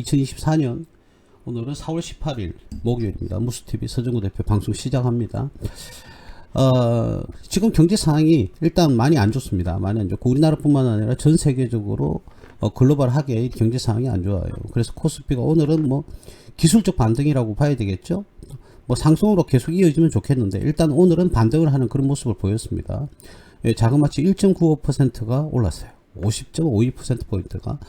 2024년 오늘은 4월 18일 목요일입니다. 무스TV 서정구 대표 방송 시작합니다. 지금 경제 상황이 일단 많이 안 좋습니다. 많이 안 좋고 우리나라뿐만 아니라 전 세계적으로 글로벌하게 경제 상황이 안 좋아요. 그래서 코스피가 오늘은 뭐 기술적 반등이라고 봐야 되겠죠. 뭐 상승으로 계속 이어지면 좋겠는데 일단 오늘은 반등을 하는 그런 모습을 보였습니다. 예, 자그마치 1.95%가 올랐어요. 50.52%포인트가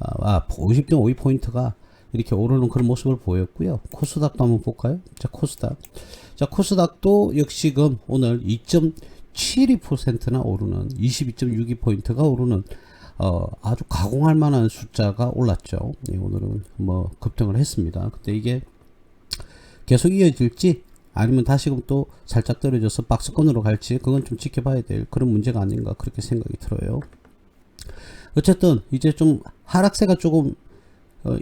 50.52포인트가 이렇게 오르는 그런 모습을 보였고요. 코스닥도 한번 볼까요? 자, 코스닥도 역시금 오늘 2.72%나 오르는 22.62포인트가 오르는 아주 가공할 만한 숫자가 올랐죠. 예, 오늘은 뭐 급등을 했습니다. 근데 이게 계속 이어질지 아니면 다시금 또 살짝 떨어져서 박스권으로 갈지 그건 좀 지켜봐야 될 그런 문제가 아닌가 그렇게 생각이 들어요. 어쨌든 이제 좀 하락세가 조금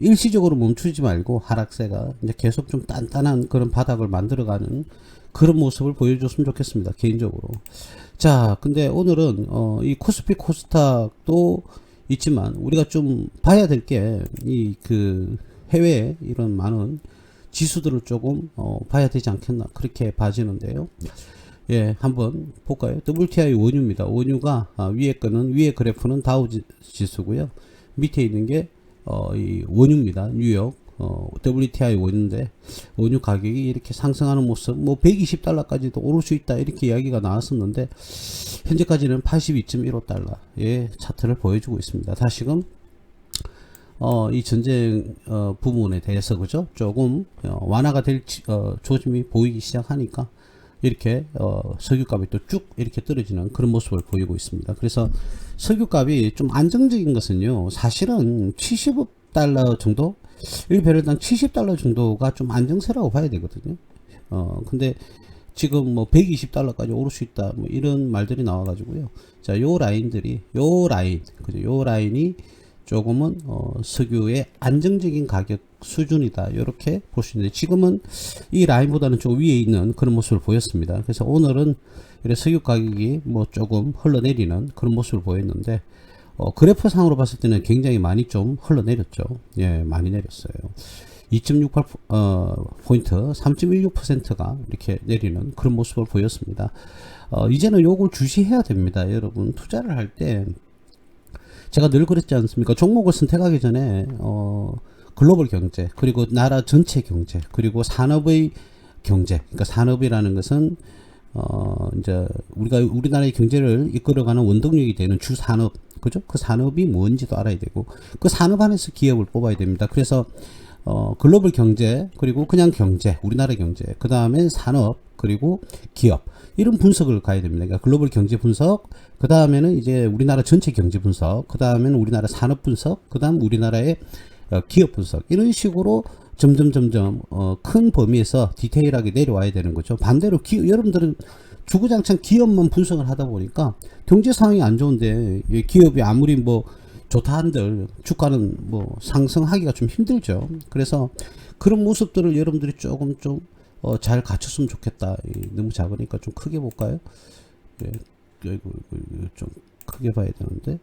일시적으로 멈추지 말고 하락세가 이제 계속 좀 단단한 그런 바닥을 만들어가는 그런 모습을 보여줬으면 좋겠습니다. 개인적으로. 자, 근데 오늘은 이 코스피 코스닥도 있지만 우리가 좀 봐야 될 게 이 그 해외 이런 많은 지수들을 조금 봐야 되지 않겠나 그렇게 봐지는데요. 예, 한번 볼까요? WTI 원유입니다. 원유가 위에 거는 위에 그래프는 다우 지수고요. 밑에 있는 게 이 원유입니다. 뉴욕 WTI 원유인데 원유 가격이 이렇게 상승하는 모습, 뭐 120달러까지도 오를 수 있다 이렇게 이야기가 나왔었는데 현재까지는 82.15달러의 차트를 보여주고 있습니다. 다시금 이 전쟁 부분에 대해서 그죠? 조금 완화가 될 조짐이 보이기 시작하니까 이렇게 석유값이 또 쭉 이렇게 떨어지는 그런 모습을 보이고 있습니다. 그래서 석유값이 좀 안정적인 것은요, 사실은 70달러 정도, 1배럴당 70달러 정도가 좀 안정세라고 봐야 되거든요. 근데 지금 뭐 120달러까지 오를 수 있다, 뭐 이런 말들이 나와가지고요. 자, 요 라인들이, 그죠? 요 라인이 조금은 석유의 안정적인 가격 수준이다 이렇게 볼 수 있는데 지금은 이 라인보다는 좀 위에 있는 그런 모습을 보였습니다. 그래서 오늘은 석유 가격이 뭐 조금 흘러내리는 그런 모습을 보였는데 그래프 상으로 봤을 때는 굉장히 많이 좀 흘러내렸죠. 예, 많이 내렸어요. 2.68 포인트 3.16%가 이렇게 내리는 그런 모습을 보였습니다. 이제는 요걸 주시해야 됩니다. 여러분 투자를 할때 제가 늘 그랬지 않습니까? 종목을 선택하기 전에 글로벌 경제, 그리고 나라 전체 경제, 그리고 산업의 경제. 그러니까 산업이라는 것은 이제 우리나라의 경제를 이끌어가는 원동력이 되는 주 산업, 그죠? 그 산업이 뭔지도 알아야 되고 그 산업 안에서 기업을 뽑아야 됩니다. 그래서 글로벌 경제, 그리고 그냥 경제, 우리나라 경제, 그 다음에 산업, 그리고 기업 이런 분석을 가야 됩니다. 그러니까 글로벌 경제 분석, 그 다음에는 이제 우리나라 전체 경제 분석, 그 다음에는 우리나라 산업 분석, 그 다음 우리나라의 기업 분석 이런 식으로 점점 큰 범위에서 디테일하게 내려와야 되는 거죠. 반대로 여러분들은 주구장창 기업만 분석을 하다 보니까 경제 상황이 안 좋은데 기업이 아무리 뭐 좋다 한들 주가는 뭐 상승하기가 좀 힘들죠. 그래서 그런 모습들을 여러분들이 조금 좀 잘 갖췄으면 좋겠다. 너무 작으니까 좀 크게 볼까요? 예, 좀 크게 봐야 되는데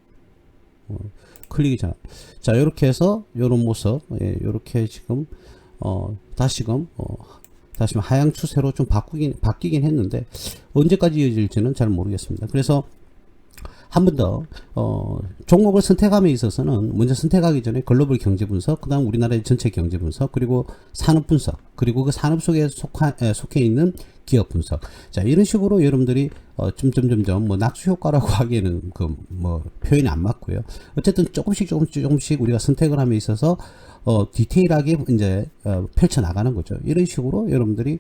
클릭이 잘. 자, 이렇게 해서 이런 모습, 예, 이렇게 지금 다시금 하향 추세로 좀 바뀌긴 했는데 언제까지 이어질지는 잘 모르겠습니다. 그래서 한 번 더 종목을 선택함에 있어서는 먼저 선택하기 전에 글로벌 경제 분석, 그 다음 우리나라의 전체 경제 분석, 그리고 산업 분석, 그리고 그 산업 속에 속해 있는 기업 분석. 자, 이런 식으로 여러분들이 점점 뭐 낙수 효과라고 하기에는 그 뭐 표현이 안 맞고요. 어쨌든 조금씩 우리가 선택을 함에 있어서 디테일하게 이제 펼쳐 나가는 거죠. 이런 식으로 여러분들이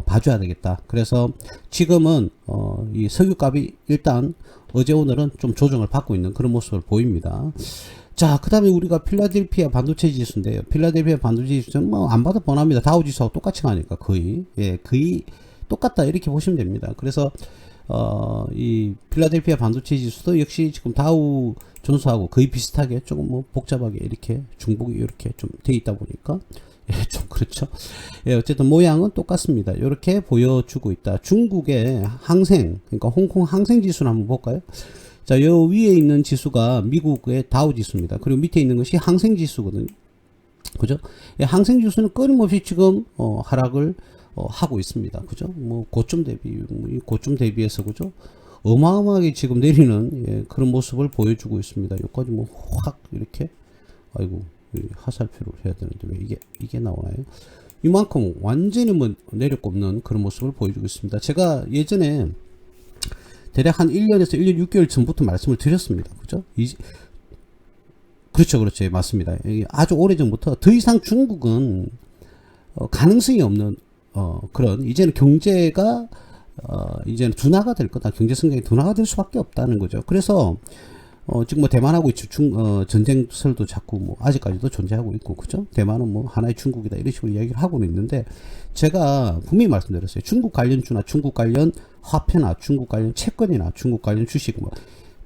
봐줘야 되겠다. 그래서 지금은 이 석유값이 일단 어제 오늘은 좀 조정을 받고 있는 그런 모습을 보입니다. 자, 그 다음에 우리가 필라델피아 반도체 지수인데요. 필라델피아 반도체 지수는 뭐 안 봐도 뻔합니다. 다우 지수하고 똑같이 가니까 거의 똑같다 이렇게 보시면 됩니다. 그래서 이 필라델피아 반도체 지수도 역시 지금 다우 존스하고 거의 비슷하게 조금 뭐 복잡하게 이렇게 중복이 이렇게 좀 돼 있다 보니까 예, 좀 그렇죠. 예, 어쨌든 모양은 똑같습니다. 이렇게 보여주고 있다. 중국의 항생, 그러니까 홍콩 항생 지수를 한번 볼까요? 자, 요 위에 있는 지수가 미국의 다우 지수입니다. 그리고 밑에 있는 것이 항생 지수거든요. 그죠? 예, 항생지수는 끊임없이 지금 하락을 하고 있습니다. 그죠? 뭐 고점 대비, 이 고점 대비해서 그죠? 어마어마하게 지금 내리는 예, 그런 모습을 보여주고 있습니다. 여기까지 뭐 확 이렇게 아이고 화살표를 해야 되는데 왜 이게 나오나요? 이만큼 완전히 뭐 내려꼽는 그런 모습을 보여주고 있습니다. 제가 예전에 대략 한 1년에서 1년 6개월 전부터 말씀을 드렸습니다. 그죠? 그렇죠. 예, 맞습니다. 아주 오래 전부터 더 이상 중국은 가능성이 없는 그런 이제는 경제가 이제는 둔화가 될 거다. 경제 성장이 둔화가 될 수밖에 없다는 거죠. 그래서 지금 뭐 대만하고 있죠. 전쟁설도 자꾸 뭐 아직까지도 존재하고 있고, 그죠? 대만은 뭐 하나의 중국이다 이런 식으로 이야기를 하고는 있는데, 제가 분명히 말씀드렸어요. 중국 관련 주나 중국 관련 화폐나 중국 관련 채권이나 중국 관련 주식 뭐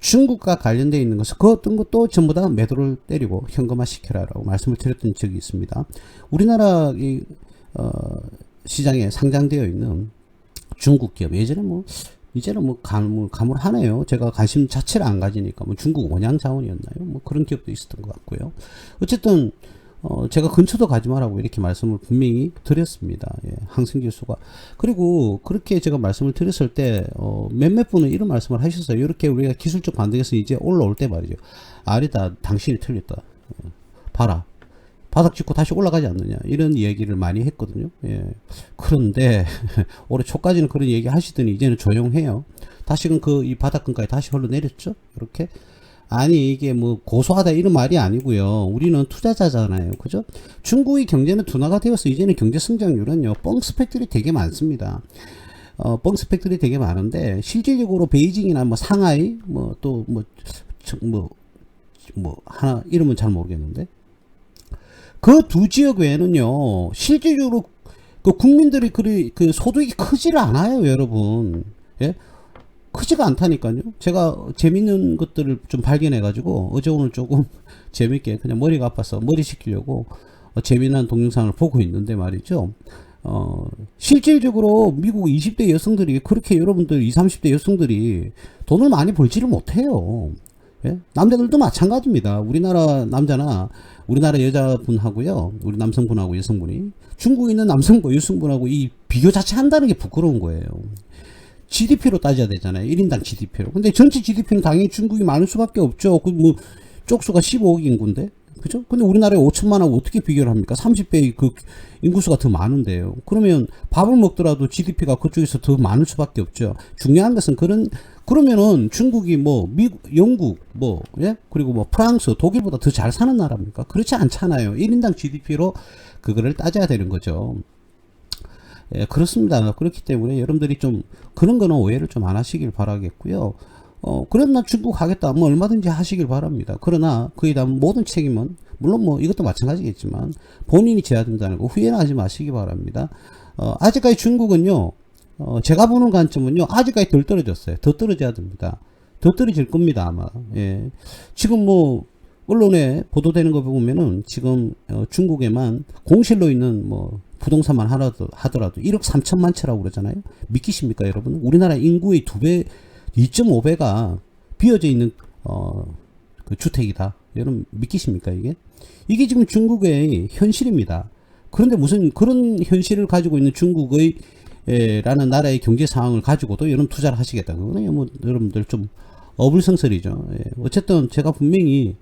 중국과 관련되어 있는 것은 그 어떤 것도 전부 다 매도를 때리고 현금화 시켜라라고 말씀을 드렸던 적이 있습니다. 우리나라 시장에 상장되어 있는 중국 기업 이제는 뭐 가물하네요. 제가 관심 자체를 안 가지니까 뭐 중국 원양 자원이었나요? 뭐 그런 기업도 있었던 것 같고요. 어쨌든 제가 근처도 가지 말라고 이렇게 말씀을 분명히 드렸습니다. 예, 항생지수가. 그리고 그렇게 제가 말씀을 드렸을 때 몇몇 분은 이런 말씀을 하셨어요. 이렇게 우리가 기술적 반등에서 이제 올라올 때 말이죠. 아니다, 당신이 틀렸다. 봐라. 바닥 짚고 다시 올라가지 않느냐 이런 이야기를 많이 했거든요. 예. 그런데 올해 초까지는 그런 얘기 하시더니 이제는 조용해요. 다시금 이 바닥권까지 다시 흘러내렸죠. 이렇게 아니 이게 뭐 고소하다 이런 말이 아니고요. 우리는 투자자잖아요. 그죠? 중국의 경제는 둔화가 되어서 이제는 경제 성장률은요 뻥 스펙들이 되게 많습니다. 뻥 스펙들이 되게 많은데 실질적으로 베이징이나 뭐 상하이 뭐 또 뭐 하나 이름은 잘 모르겠는데 그 두 지역 외에는요, 실질적으로 그 국민들이 그 소득이 크지를 않아요, 여러분. 예? 크지가 않다니까요. 제가 재밌는 것들을 좀 발견해가지고 어제 오늘 조금 재밌게 그냥 머리가 아파서 머리 식히려고 재미난 동영상을 보고 있는데 말이죠. 실질적으로 미국 20대 여성들이 그렇게 여러분들 20, 30대 여성들이 돈을 많이 벌지를 못해요. 예? 남자들도 마찬가지입니다. 우리나라 남자나 우리나라 여자분하고요, 우리 남성분하고 여성분이 중국에 있는 남성과 여성분하고 이 비교 자체 한다는 게 부끄러운 거예요. GDP로 따져야 되잖아요. 1인당 GDP로. 근데 전체 GDP는 당연히 중국이 많을 수밖에 없죠. 뭐 쪽수가 15억 인구인데, 그죠? 근데 우리나라에 5천만하고 어떻게 비교를 합니까? 30배의 그 인구수가 더 많은데요. 그러면 밥을 먹더라도 GDP가 그쪽에서 더 많을 수밖에 없죠. 중요한 것은 그러면은 중국이 뭐 미국, 영국 뭐 예? 그리고 뭐 프랑스, 독일보다 더 잘 사는 나라입니까? 그렇지 않잖아요. 1인당 GDP로 그거를 따져야 되는 거죠. 예, 그렇습니다. 그렇기 때문에 여러분들이 좀 그런 거는 오해를 좀 안 하시길 바라겠고요. 그러나 중국 하겠다 뭐 얼마든지 하시길 바랍니다. 그러나 그에 대한 모든 책임은 물론 뭐 이것도 마찬가지겠지만 본인이 져야 된다는 거 후회는 하지 마시기 바랍니다. 아직까지 중국은요, 제가 보는 관점은요, 아직까지 덜 떨어졌어요. 더 떨어져야 됩니다. 더 떨어질 겁니다, 아마. 예. 지금 뭐, 언론에 보도되는 거 보면은 지금, 중국에만 공실로 있는 뭐, 부동산만 하더라도 1억 3천만 채라고 그러잖아요. 믿기십니까, 여러분? 우리나라 인구의 2배, 2.5배가 비어져 있는, 그 주택이다. 여러분, 믿기십니까, 이게? 이게 지금 중국의 현실입니다. 그런데 무슨 그런 현실을 가지고 있는 중국의 라는 나라의 경제 상황을 가지고도 여러분 투자를 하시겠다. 그거는 뭐 여러분들 좀 어불성설이죠. 예. 어쨌든 제가 분명히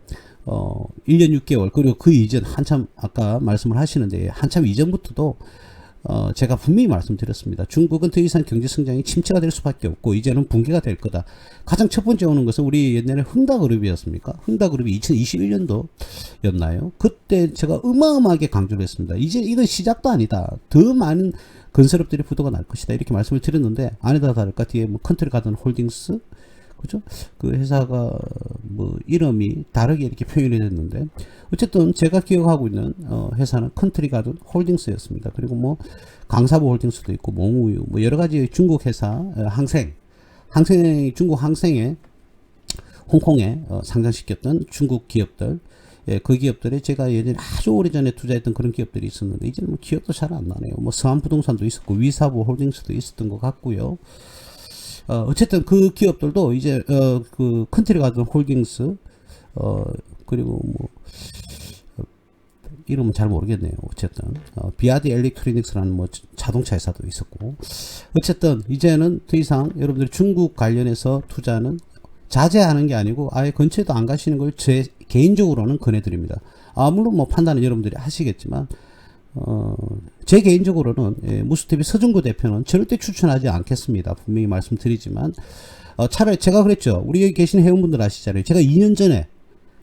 1년 6개월 그리고 그 이전 한참 아까 말씀을 하시는데 한참 이전부터도 제가 분명히 말씀드렸습니다. 중국은 더 이상 경제 성장이 침체가 될 수밖에 없고 이제는 붕괴가 될 거다. 가장 첫 번째 오는 것은 우리 옛날에 흥다그룹이었습니까? 흥다그룹이 2021년도였나요? 그때 제가 어마어마하게 강조를 했습니다. 이제 이건 시작도 아니다. 더 많은 건설업들이 부도가 날 것이다. 이렇게 말씀을 드렸는데 아니다 다를까 뒤에 뭐 컨트리 가든 홀딩스 그죠? 그 회사가 뭐 이름이 다르게 이렇게 표현이 됐는데 어쨌든 제가 기억하고 있는 회사는 컨트리 가든 홀딩스였습니다. 그리고 뭐 강사부 홀딩스도 있고 몽우유 뭐 여러 가지 중국 회사 중국 항생에 홍콩에 상장시켰던 중국 기업들 예, 그 기업들이 제가 예전에 아주 오래전에 투자했던 그런 기업들이 있었는데 이제는 뭐 기업도 잘 안 나네요. 뭐 서한부동산도 있었고 위사부 홀딩스도 있었던 것 같고요. 어쨌든 그 기업들도 이제 그 컨트리 가든 홀딩스 그리고 뭐 이름은 잘 모르겠네요. 어쨌든 비아디 엘렉트로닉스라는 뭐 자동차 회사도 있었고, 어쨌든 이제는 더 이상 여러분들이 중국 관련해서 투자는 자제하는 게 아니고 아예 근처에도 안 가시는 걸 제 개인적으로는 권해드립니다. 물론 뭐 판단은 여러분들이 하시겠지만 제 개인적으로는 무스TV 서준구 대표는 절대 추천하지 않겠습니다. 분명히 말씀드리지만 차라리 제가 그랬죠. 우리 여기 계신 회원분들 아시잖아요. 제가 2년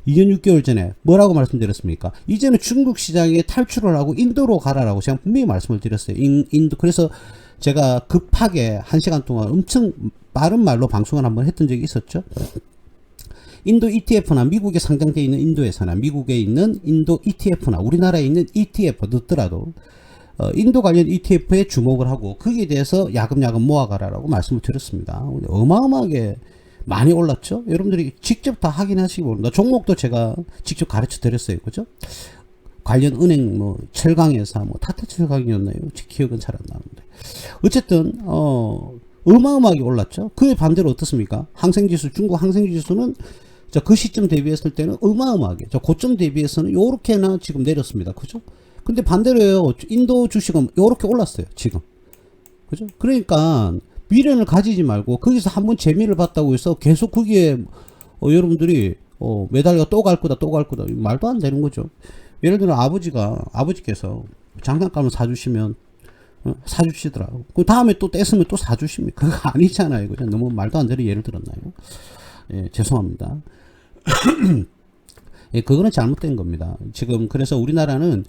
6개월 전에 뭐라고 말씀드렸습니까? 이제는 중국 시장에 탈출을 하고 인도로 가라라고 제가 분명히 말씀을 드렸어요. 인도. 그래서 제가 급하게 1시간 동안 엄청 빠른 말로 방송을 한번 했던 적이 있었죠. 인도 ETF나 미국에 상장되어 있는 인도 회사나 미국에 있는 인도 ETF나 우리나라에 있는 ETF 넣더라도 인도 관련 ETF에 주목을 하고 거기에 대해서 야금야금 모아가라라고 말씀을 드렸습니다. 어마어마하게 많이 올랐죠. 여러분들이 직접 다 확인하시기 바랍니다. 종목도 제가 직접 가르쳐 드렸어요. 그죠? 관련 은행 뭐 철강회사 뭐 타타철강이었나요? 제 기억은 잘 안 나는데 어쨌든 어마어마하게 올랐죠. 그에 반대로 어떻습니까? 항생지수, 중국 항생지수는 그 시점 대비했을 때는 어마어마하게 고점 대비해서는 요렇게나 지금 내렸습니다. 그죠? 근데 반대로요. 인도 주식은 요렇게 올랐어요. 지금. 그죠? 그러니까 미련을 가지지 말고 거기서 한번 재미를 봤다고 해서 계속 거기에 여러분들이 매달려 또 갈 거다 말도 안 되는 거죠. 예를 들어 아버지께서 장난감을 사주시면 사주시더라. 그 다음에 또 떼으면 또 사주십니까? 그거 아니잖아요. 그죠? 너무 말도 안 되는 예를 들었나요? 예, 죄송합니다. 예, 그거는 잘못된 겁니다. 지금 그래서 우리나라는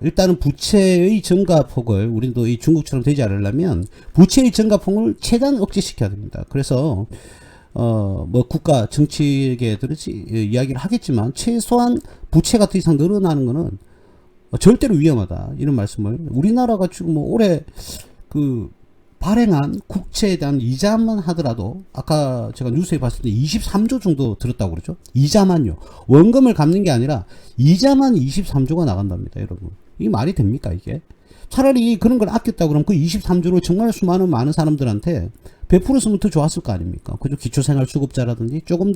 일단은 부채의 증가폭을 우리도 이 중국처럼 되지 않으려면 부채의 증가폭을 최대한 억제시켜야 됩니다. 그래서 뭐 국가 정치계들이 이야기를 하겠지만 최소한 부채가 더 이상 늘어나는 거는 절대로 위험하다 이런 말씀을 우리나라가 지금 뭐 올해 그 발행한 국채에 대한 이자만 하더라도 아까 제가 뉴스에 봤을 때 23조 정도 들었다고 그러죠. 이자만요. 원금을 갚는 게 아니라 이자만 23조가 나간답니다. 여러분. 이게 말이 됩니까 이게? 차라리 그런 걸 아꼈다 그러면 그 23조를 정말 수많은 많은 사람들한테 베풀었으면 더 좋았을 거 아닙니까? 그죠? 기초생활수급자라든지 조금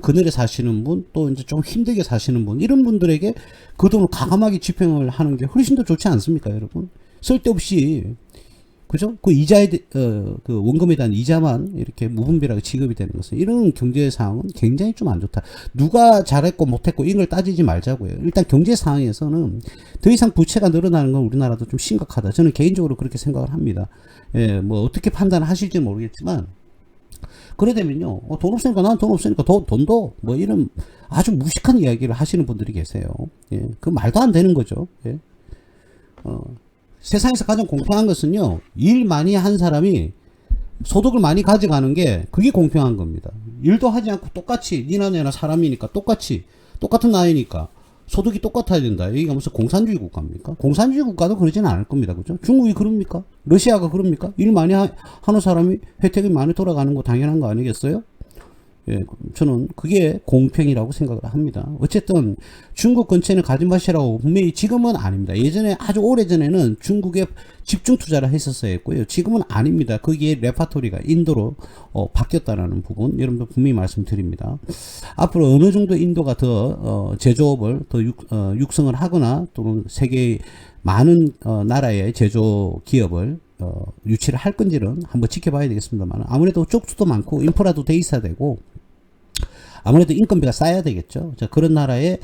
그늘에 사시는 분, 또 이제 좀 힘들게 사시는 분, 이런 분들에게 그 돈을 과감하게 집행을 하는 게 훨씬 더 좋지 않습니까, 여러분? 쓸데없이 그죠? 그 이자에 그 원금에 대한 이자만 이렇게 무분별하게 지급이 되는 것은 이런 경제 상황은 굉장히 좀 안 좋다. 누가 잘했고 못했고 이걸 따지지 말자고요. 일단 경제 상황에서는 더 이상 부채가 늘어나는 건 우리나라도 좀 심각하다. 저는 개인적으로 그렇게 생각을 합니다. 예, 뭐 어떻게 판단을 하실지 모르겠지만 그래 되면요. 돈 없으니까 난 돈 없으니까 돈도 뭐 이런 아주 무식한 이야기를 하시는 분들이 계세요. 예, 그 말도 안 되는 거죠. 예. 세상에서 가장 공평한 것은요, 일 많이 한 사람이 소득을 많이 가져가는 게 그게 공평한 겁니다. 일도 하지 않고 똑같이 니나 내나 사람이니까 똑같은 나이니까 소득이 똑같아야 된다. 여기가 무슨 공산주의 국가입니까? 공산주의 국가도 그러지는 않을 겁니다. 그죠? 중국이 그럽니까? 러시아가 그럽니까? 일 많이 하는 사람이 혜택이 많이 돌아가는 거 당연한 거 아니겠어요? 예, 저는 그게 공평이라고 생각을 합니다. 어쨌든 중국 근처에는 가지 마시라고 분명히 지금은 아닙니다. 예전에 아주 오래전에는 중국에 집중 투자를 했었어야 했고요. 지금은 아닙니다. 거기에 레파토리가 인도로 바뀌었다는 부분 여러분들 분명히 말씀드립니다. 앞으로 어느 정도 인도가 더 제조업을 더 육성을 하거나 또는 세계의 많은 나라의 제조 기업을 유치를 할 건지는 한번 지켜봐야 되겠습니다만 아무래도 쪽수도 많고 인프라도 돼 있어야 되고 아무래도 인건비가 쌓여야 되겠죠. 자, 그런 나라에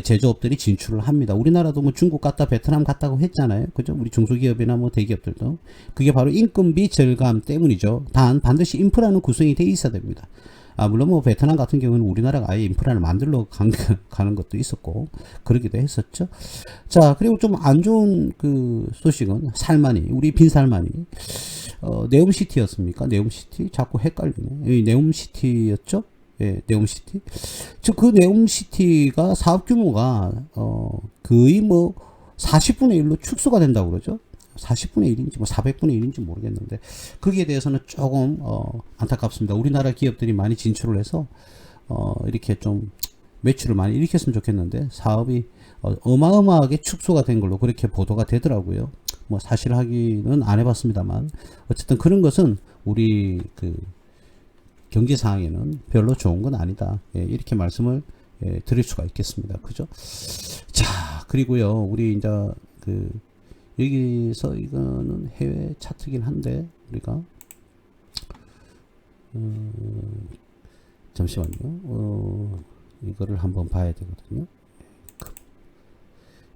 제조업들이 진출을 합니다. 우리나라도 뭐 중국 갔다 베트남 갔다고 했잖아요. 그죠? 우리 중소기업이나 뭐 대기업들도. 그게 바로 인건비 절감 때문이죠. 단 반드시 인프라는 구성이 돼 있어야 됩니다. 물론 뭐 베트남 같은 경우는 우리나라가 아예 인프라를 만들러 가는 것도 있었고 그러기도 했었죠. 자, 그리고 좀 안 좋은 그 소식은 살마니, 우리 빈살마니 네옴시티였습니까? 네옴시티? 자꾸 헷갈리네. 여기 네옴시티였죠? 예, 네옴시티. 그 네옴시티가 사업 규모가 거의 뭐 40분의 1로 축소가 된다고 그러죠. 40분의 1인지 뭐 400분의 1인지 모르겠는데 거기에 대해서는 조금 안타깝습니다. 우리나라 기업들이 많이 진출을 해서 이렇게 좀 매출을 많이 일으켰으면 좋겠는데 사업이 어마어마하게 축소가 된 걸로 그렇게 보도가 되더라고요. 뭐 사실 확인은 안 해봤습니다만 어쨌든 그런 것은 우리 그 경제 상황에는 별로 좋은 건 아니다. 예, 이렇게 말씀을 드릴 수가 있겠습니다. 그죠? 자, 그리고요, 우리 이제 여기서 이거는 해외 차트긴 한데 우리가 잠시만요. 이거를 한번 봐야 되거든요.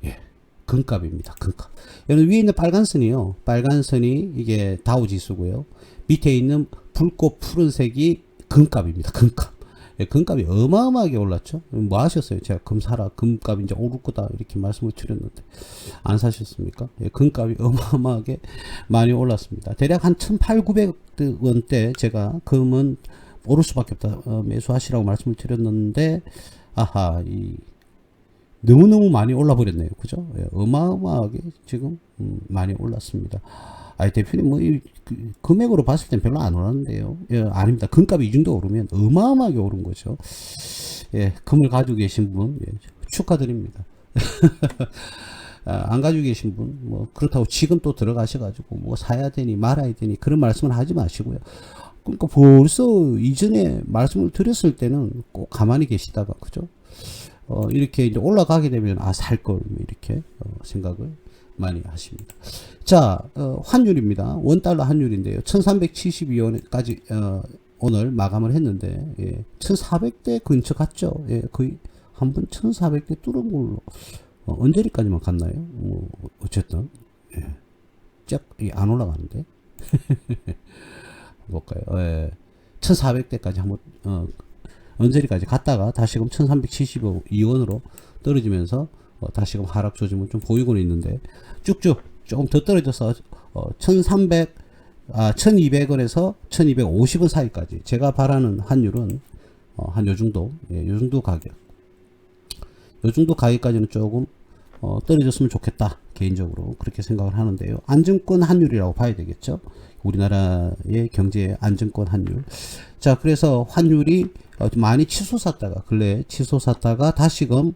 예, 금값입니다. 금값. 여기 위에 있는 빨간 선이요. 빨간 선이 이게 다우 지수고요. 밑에 있는 붉고 푸른색이 금값입니다. 금값. 예, 금값이 어마어마하게 올랐죠. 뭐 하셨어요? 제가 금 사라, 금값이 이제 오를 거다 이렇게 말씀을 드렸는데 안 사셨습니까? 예, 금값이 어마어마하게 많이 올랐습니다. 대략 한 1,800~900원대 제가 금은 오를 수밖에 없다, 매수하시라고 말씀을 드렸는데 아하, 너무너무 많이 올라 버렸네요. 그죠? 예, 어마어마하게 지금 많이 올랐습니다. 아니, 대표님, 금액으로 봤을 땐 별로 안 오르는데요. 예, 아닙니다. 금값이 이 정도 오르면 어마어마하게 오른 거죠. 예, 금을 가지고 계신 분, 예, 축하드립니다. 안 가지고 계신 분, 그렇다고 지금 또 들어가셔가지고, 사야 되니 말아야 되니 그런 말씀을 하지 마시고요. 그러니까 벌써 이전에 말씀을 드렸을 때는 꼭 가만히 계시다가, 그죠? 이렇게 이제 올라가게 되면, 살 걸, 이렇게, 생각을 많이 하십니다. 자, 환율입니다. 원달러 환율인데요. 1372원까지, 오늘 마감을 했는데, 예, 1400대 근처 갔죠. 예, 거의 한번 1400대 뚫은 걸로, 언제까지만 갔나요? 어쨌든, 예, 안 올라가는데. 볼까요? 예, 1400대까지 한번, 언제까지 갔다가 다시금 1372원으로 떨어지면서 다시금 하락 조짐을 좀 보이고는 있는데 쭉쭉 조금 더 떨어져서 1200원에서 1250원 사이까지 제가 바라는 환율은 한 요정도, 예, 요정도 가격, 요정도 가격까지는 조금 떨어졌으면 좋겠다, 개인적으로 그렇게 생각을 하는데요. 안정권 환율이라고 봐야 되겠죠. 우리나라의 경제 안정권 환율. 자, 그래서 환율이 많이 치솟았다가, 근래 치솟았다가 다시금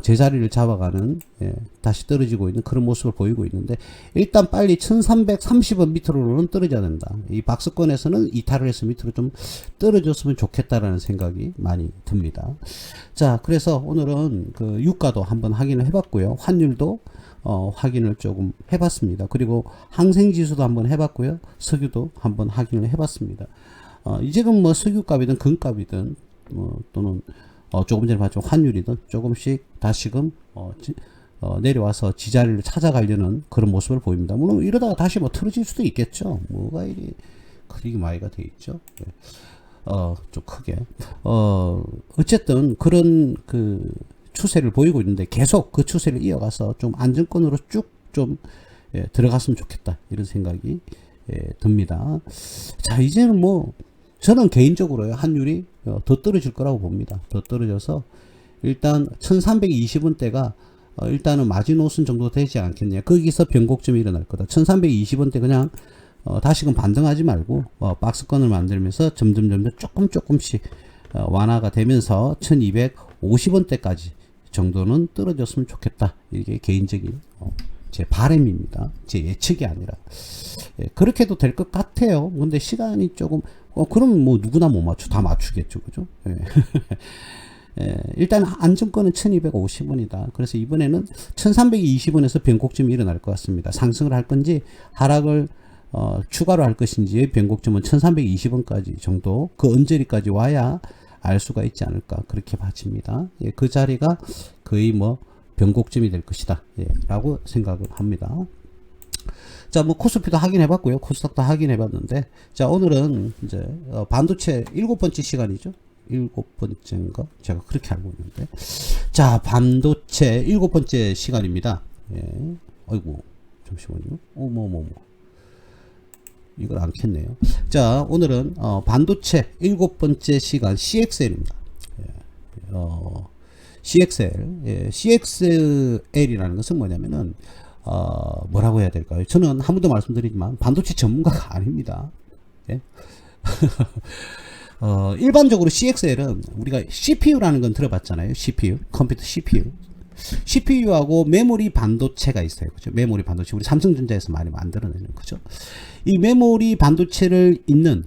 제자리를 잡아가는, 예, 다시 떨어지고 있는 그런 모습을 보이고 있는데, 일단 빨리 1330원 밑으로는 떨어져야 된다. 이 박스권에서는 이탈을 해서 밑으로 좀 떨어졌으면 좋겠다라는 생각이 많이 듭니다. 자, 그래서 오늘은 그 유가도 한번 확인을 해봤고요. 환율도 확인을 조금 해봤습니다. 그리고 항생지수도 한번 해봤고요. 석유도 한번 확인을 해봤습니다. 이제는 석유값이든 금값이든 또는 조금 전에 봤죠, 환율이든 조금씩 다시금 내려와서 지자리를 찾아가려는 그런 모습을 보입니다. 물론 이러다가 다시 틀어질 수도 있겠죠. 뭐가 이리 크게 마이가 돼 있죠. 네. 좀 크게. 어쨌든 그런 그 추세를 보이고 있는데 계속 그 추세를 이어가서 좀 안정권으로 쭉 좀, 예, 들어갔으면 좋겠다, 이런 생각이, 예, 듭니다. 자, 이제는 저는 개인적으로요, 환율이 더 떨어질 거라고 봅니다. 더 떨어져서 일단 1320원대가 일단은 마지노선 정도 되지 않겠냐. 거기서 변곡점이 일어날 거다. 1320원대 그냥 다시금 반등하지 말고 박스권을 만들면서 점점 조금씩 완화가 되면서 1250원대까지 정도는 떨어졌으면 좋겠다. 이게 개인적인 제 바람입니다. 제 예측이 아니라. 예, 그렇게 해도 될 것 같아요. 근데 시간이 조금, 그럼 누구나 못 맞추, 다 맞추겠죠. 그죠? 예. 예, 일단 안정권은 1250원이다. 그래서 이번에는 1320원에서 변곡점이 일어날 것 같습니다. 상승을 할 건지, 하락을, 추가로 할 것인지, 변곡점은 1320원까지 정도, 그 언저리까지 와야 알 수가 있지 않을까. 그렇게 봐집니다. 예, 그 자리가 거의 변곡점이 될 것이다, 예, 라고 생각을 합니다. 자, 코스피도 확인해 봤고요. 코스닥도 확인해 봤는데, 자, 오늘은 이제 반도체 7번째 시간이죠. 7번째인가? 제가 그렇게 알고 있는데. 자, 반도체 7번째 시간입니다. 예. 아이고, 잠시만요. 이걸 안 켰네요. 자, 오늘은 반도체 7번째 시간 CXL입니다. 예. CXL. 예. CXL이라는 것은 뭐냐면은 뭐라고 해야 될까요? 저는 한 번도 말씀드리지만 반도체 전문가가 아닙니다. 예? 일반적으로 CXL은 우리가 CPU라는 건 들어봤잖아요. CPU, 컴퓨터 CPU. CPU하고 메모리 반도체가 있어요. 그죠? 메모리 반도체. 우리 삼성전자에서 많이 만들어내는 거죠. 이 메모리 반도체를 있는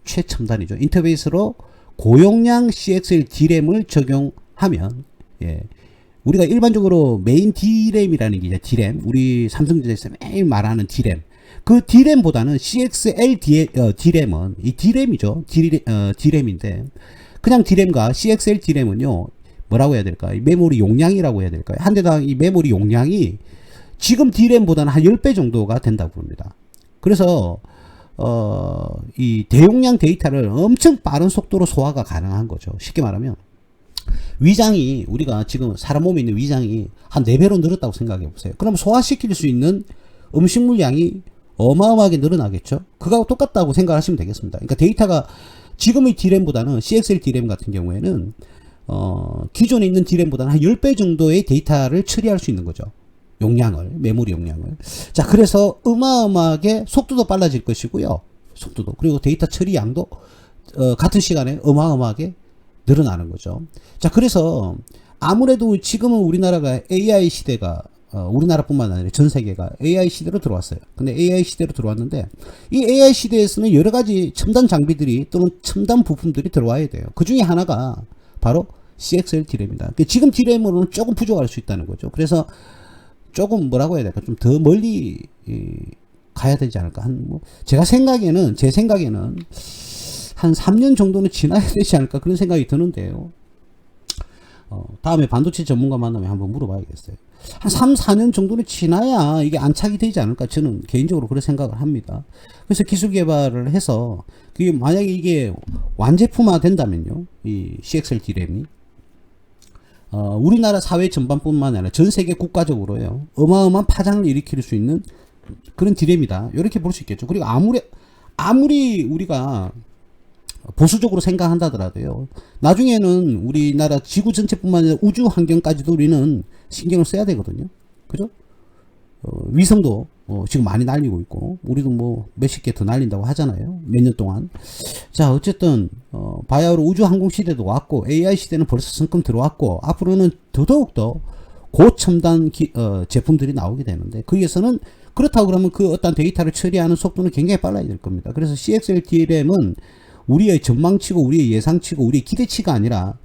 최첨단이죠. 인터페이스로 고용량 CXL D램을 적용하면, 예, 우리가 일반적으로 메인 D램이라는 게 이제 D램, 우리 삼성전자에서 매일 말하는 D램, 그 D램보다는 CXL D램은 이 D램이죠. D램인데 그냥 D램과 CXL D램은요, 뭐라고 해야 될까? 메모리 용량이라고 해야 될까요? 한 대당 이 메모리 용량이 지금 D램보다는 한 10배 정도가 된다고 합니다. 그래서 이 대용량 데이터를 엄청 빠른 속도로 소화가 가능한 거죠. 쉽게 말하면 위장이, 우리가 지금 사람 몸에 있는 위장이 한 4배로 늘었다고 생각해 보세요. 그럼 소화시킬 수 있는 음식물 양이 어마어마하게 늘어나겠죠. 그거하고 똑같다고 생각하시면 되겠습니다. 그러니까 데이터가 지금의 D램보다는 CXL D램 같은 경우에는 기존에 있는 D램보다는 한 10배 정도의 데이터를 처리할 수 있는 거죠. 용량을, 메모리 용량을. 자, 그래서 어마어마하게 속도도 빨라질 것이고요. 속도도. 그리고 데이터 처리 양도 같은 시간에 어마어마하게 늘어나는 거죠. 자, 그래서 아무래도 지금은 우리나라가 AI 시대가, 우리나라뿐만 아니라 전 세계가 AI 시대로 들어왔어요. 근데 AI 시대로 들어왔는데 이 AI 시대에서는 여러 가지 첨단 장비들이 또는 첨단 부품들이 들어와야 돼요. 그 중에 하나가 바로 CXL D램입니다. 지금 D램으로는 조금 부족할 수 있다는 거죠. 그래서 조금 뭐라고 해야 될까? 좀 더 멀리 가야 되지 않을까? 제 생각에는 한 3년 정도는 지나야 되지 않을까? 그런 생각이 드는데요. 다음에 반도체 전문가 만나면 한번 물어봐야겠어요. 한 3, 4년 정도는 지나야 이게 안착이 되지 않을까? 저는 개인적으로 그런 생각을 합니다. 그래서 기술 개발을 해서, 그게 만약에 이게 완제품화 된다면요, 이 CXL D램이, 우리나라 사회 전반뿐만 아니라 전 세계 국가적으로요, 어마어마한 파장을 일으킬 수 있는 그런 D램이다. 이렇게 볼 수 있겠죠. 그리고 아무리 우리가 보수적으로 생각한다더라도요, 나중에는 우리나라 지구 전체뿐만 아니라 우주 환경까지도 우리는 신경을 써야 되거든요. 그죠? 위성도 지금 많이 날리고 있고, 우리도 뭐 몇십 개 더 날린다고 하잖아요. 몇 년 동안. 자, 어쨌든 바야흐로 우주 항공 시대도 왔고, AI 시대는 벌써 성큼 들어왔고, 앞으로는 더더욱더 고첨단 제품들이 나오게 되는데, 거기에서는 그렇다고 그러면 그 어떤 데이터를 처리하는 속도는 굉장히 빨라야 될 겁니다. 그래서 CXL D램은 우리의 전망치고 우리의 예상치고 우리의 기대치가 아니라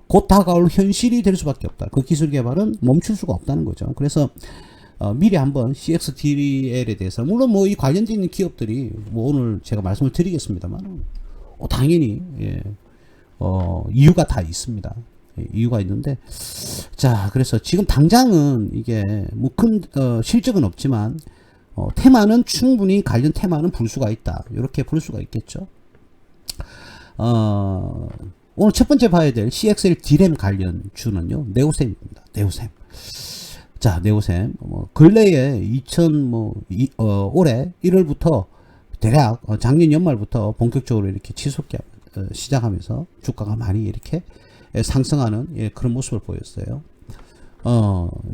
곧 다가올 현실이 될 수밖에 없다. 그 기술 개발은 멈출 수가 없다는 거죠. 그래서 미리 한번 CXDL에 대해서, 물론 뭐 이 관련되어 있는 기업들이 뭐 오늘 제가 말씀을 드리겠습니다만, 당연히 이유가 다 있습니다. 이유가 있는데, 자, 그래서 지금 당장은 이게 뭐 큰 실적은 없지만 테마는 충분히, 관련 테마는 볼 수가 있다. 이렇게 볼 수가 있겠죠. 오늘 첫 번째 봐야 될 CXL D램 관련 주는요, 네오셈입니다. 네오셈. 자, 네오셈. 근래에 올해 1월부터 대략 작년 연말부터 본격적으로 이렇게 치솟게 시작하면서 주가가 많이 이렇게 상승하는 그런 모습을 보였어요.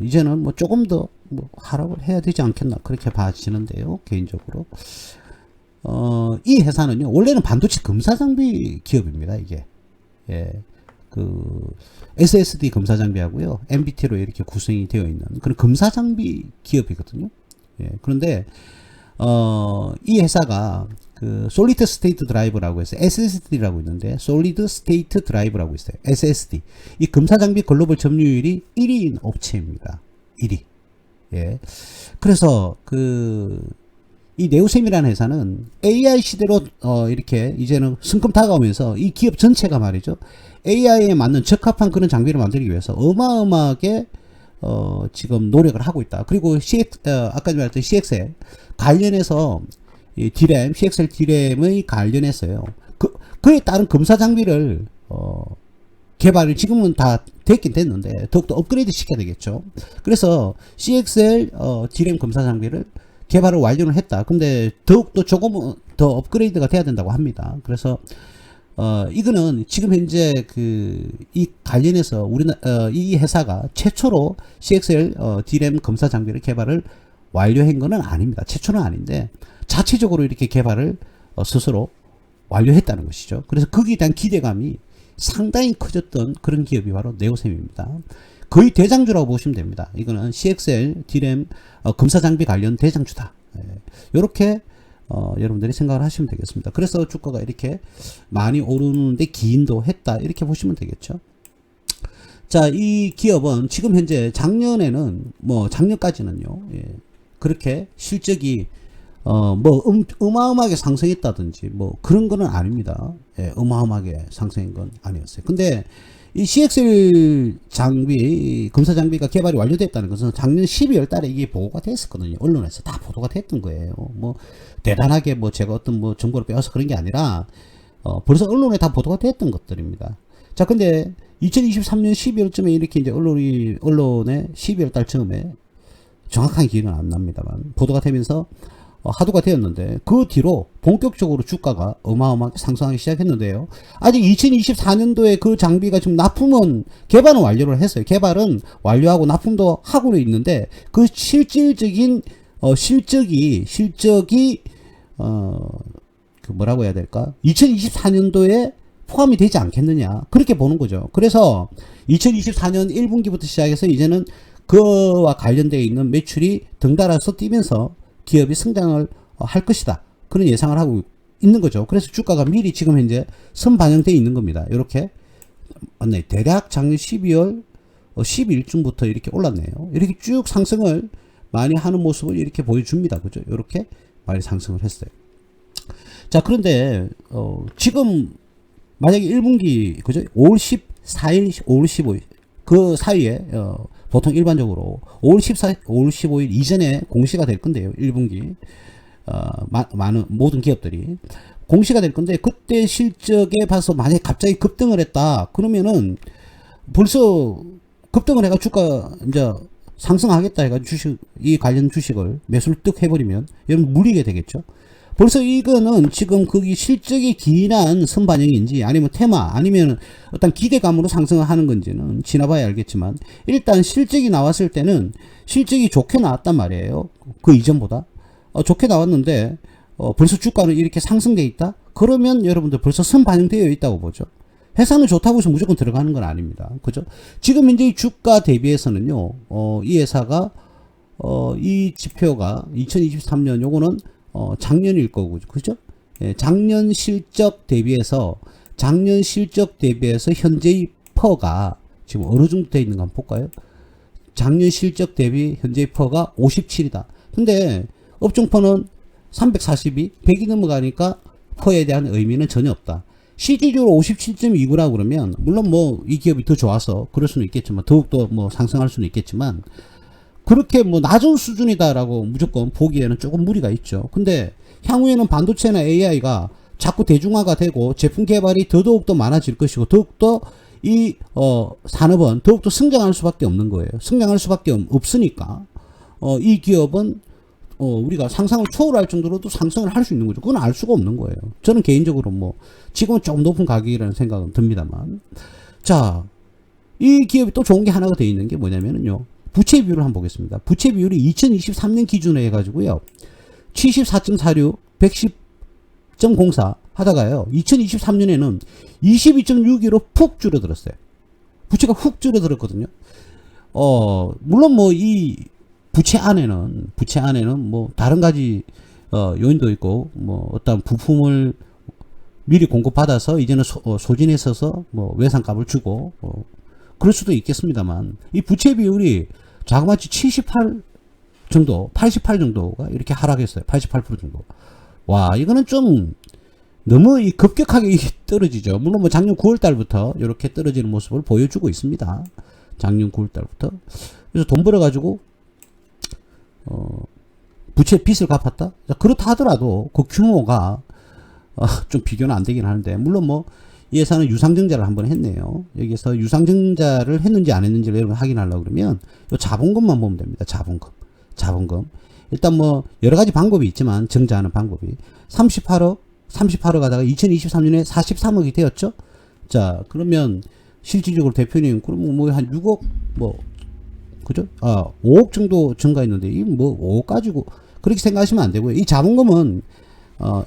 이제는 뭐 조금 더 하락을 해야 되지 않겠나, 그렇게 봐지는데요, 개인적으로. 이 회사는요, 원래는 반도체 검사 장비 기업입니다, 이게. 예. SSD 검사 장비하고요, MBT로 이렇게 구성이 되어 있는 그런 검사 장비 기업이거든요. 예. 그런데, 이 회사가 솔리드 스테이트 드라이브라고 해서 SSD라고 있는데, 솔리드 스테이트 드라이브라고 있어요. SSD. 이 검사 장비 글로벌 점유율이 1위인 업체입니다. 1위. 예. 그래서, 이 네오셈이라는 회사는 AI 시대로 이렇게 이제는 성큼 다가오면서 이 기업 전체가 말이죠, AI에 맞는 적합한 그런 장비를 만들기 위해서 어마어마하게 지금 노력을 하고 있다. 그리고 아까 말했던 CXL 관련해서 이 D램, CXL D램의 관련해서요, 그에 따른 검사 장비를 개발을 지금은 다 됐긴 됐는데 더욱더 업그레이드 시켜야 되겠죠. 그래서 CXL D램 검사 장비를 개발을 완료를 했다. 근데 더욱더 조금 더 업그레이드가 돼야 된다고 합니다. 그래서 이거는 지금 현재 이 관련해서 이 회사가 최초로 CXL D램 검사 장비를 개발을 완료한 거는 아닙니다. 최초는 아닌데 자체적으로 이렇게 개발을 스스로 완료했다는 것이죠. 그래서 거기에 대한 기대감이 상당히 커졌던 그런 기업이 바로 네오셈입니다. 거의 대장주라고 보시면 됩니다. 이거는 CXL D램 검사 장비 관련 대장주다. 이렇게 여러분들이 생각을 하시면 되겠습니다. 그래서 주가가 이렇게 많이 오르는데 기인도 했다 이렇게 보시면 되겠죠. 자, 이 기업은 지금 현재 작년에는 뭐 작년까지는요, 예, 그렇게 실적이 어마어마하게 상승했다든지 뭐 그런 거는 아닙니다. 예, 어마어마하게 상승한 건 아니었어요. 근데 이 CXL 장비, 검사 장비가 개발이 완료됐다는 것은 작년 12월 달에 이게 보고가 됐었거든요. 언론에서 다 보도가 됐던 거예요. 뭐 대단하게 뭐 제가 어떤 뭐 정보를 빼와서 그런 게 아니라 벌써 언론에 다 보도가 됐던 것들입니다. 자, 근데 2023년 12월쯤에 이렇게 이제 언론에 12월 달 쯤에 정확한 기억은 안 납니다만 보도가 되면서 하도가 되었는데 그 뒤로 본격적으로 주가가 어마어마하게 상승하기 시작했는데요. 아직 2024년도에 그 장비가 지금 납품은 개발은 완료를 했어요. 개발은 완료하고 납품도 하고 있는데 그 실질적인 실적이 그 뭐라고 해야 될까? 2024년도에 포함이 되지 않겠느냐 그렇게 보는 거죠. 그래서 2024년 1분기부터 시작해서 이제는 그와 관련되어 있는 매출이 덩달아서 뛰면서 기업이 성장을 할 것이다. 그런 예상을 하고 있는 거죠. 그래서 주가가 미리 지금 현재 선반영되어 있는 겁니다. 이렇게 맞네. 대략 작년 12월 12일쯤부터 이렇게 올랐네요. 이렇게 쭉 상승을 많이 하는 모습을 이렇게 보여줍니다. 그죠? 이렇게 많이 상승을 했어요. 자, 그런데 지금 만약에 1분기 그죠? 5월 14일, 5월 15일 그 사이에 보통 일반적으로 5월 14일, 5월 15일 이전에 공시가 될 건데요. 1분기 많은 모든 기업들이 공시가 될 건데 그때 실적에 봐서 만약에 갑자기 급등을 했다. 그러면은 벌써 급등을 해가 주가 이제 상승하겠다 해가 이 관련 주식을 매수를 뜩 해버리면 여러분 물리게 되겠죠. 벌써 이거는 지금 거기 실적이 기인한 선반영인지 아니면 테마 아니면 어떤 기대감으로 상승을 하는 건지는 지나봐야 알겠지만 일단 실적이 나왔을 때는 실적이 좋게 나왔단 말이에요. 그 이전보다 좋게 나왔는데 벌써 주가는 이렇게 상승돼 있다? 그러면 여러분들 벌써 선반영되어 있다고 보죠. 회사는 좋다고 해서 무조건 들어가는 건 아닙니다. 그죠? 지금 현재 주가 대비해서는요, 이 회사가 이 지표가 2023년 요거는 작년일 거고, 그죠? 예, 작년 실적 대비해서 현재의 퍼가 지금 어느 정도 되어 있는가 한번 볼까요? 작년 실적 대비 현재의 퍼가 57이다. 근데 업종퍼는 342, 100이 넘어가니까 퍼에 대한 의미는 전혀 없다. 실질적으로 57.29라고 그러면, 물론 뭐 이 기업이 더 좋아서 그럴 수는 있겠지만, 더욱더 뭐 상승할 수는 있겠지만, 그렇게 뭐 낮은 수준이다라고 무조건 보기에는 조금 무리가 있죠. 근데 향후에는 반도체나 AI가 자꾸 대중화가 되고 제품 개발이 더더욱더 많아질 것이고 더욱더 이 산업은 더욱더 성장할 수밖에 없는 거예요. 성장할 수밖에 없으니까 이 기업은 우리가 상상을 초월할 정도로도 상승을 할 수 있는 거죠. 그건 알 수가 없는 거예요. 저는 개인적으로 뭐 지금은 좀 높은 가격이라는 생각은 듭니다만, 자, 이 기업이 또 좋은 게 하나가 되어 있는 게 뭐냐면요. 부채 비율을 한번 보겠습니다. 부채 비율이 2023년 기준으로 해가지고요. 74.46, 110.04 하다가요. 2023년에는 22.62로 푹 줄어들었어요. 부채가 훅 줄어들었거든요. 물론 뭐 이 부채 안에는 뭐 다른 가지 요인도 있고 뭐 어떤 부품을 미리 공급받아서 이제는 소진에 있어서 뭐 외상값을 주고 그럴 수도 있겠습니다만 이 부채 비율이 자그마치 78 정도, 88 정도가 이렇게 하락했어요. 88% 정도. 와, 이거는 좀 너무 급격하게 떨어지죠. 물론 뭐 작년 9월 달부터 이렇게 떨어지는 모습을 보여주고 있습니다. 작년 9월 달부터. 그래서 돈 벌어가지고 부채 빚을 갚았다? 그렇다 하더라도 그 규모가 좀 비교는 안 되긴 하는데, 물론 뭐 이 회사는 유상증자를 한번 했네요. 여기서 유상증자를 했는지 안 했는지를 여러분 확인하려고 그러면 요 자본금만 보면 됩니다. 자본금. 일단 뭐 여러 가지 방법이 있지만 증자하는 방법이 38억 하다가 2023년에 43억이 되었죠. 자, 그러면 실질적으로 대표님 그러면 뭐 한 6억 뭐 그죠? 5억 정도 증가했는데 이 뭐 5억 가지고 그렇게 생각하시면 안 되고요. 이 자본금은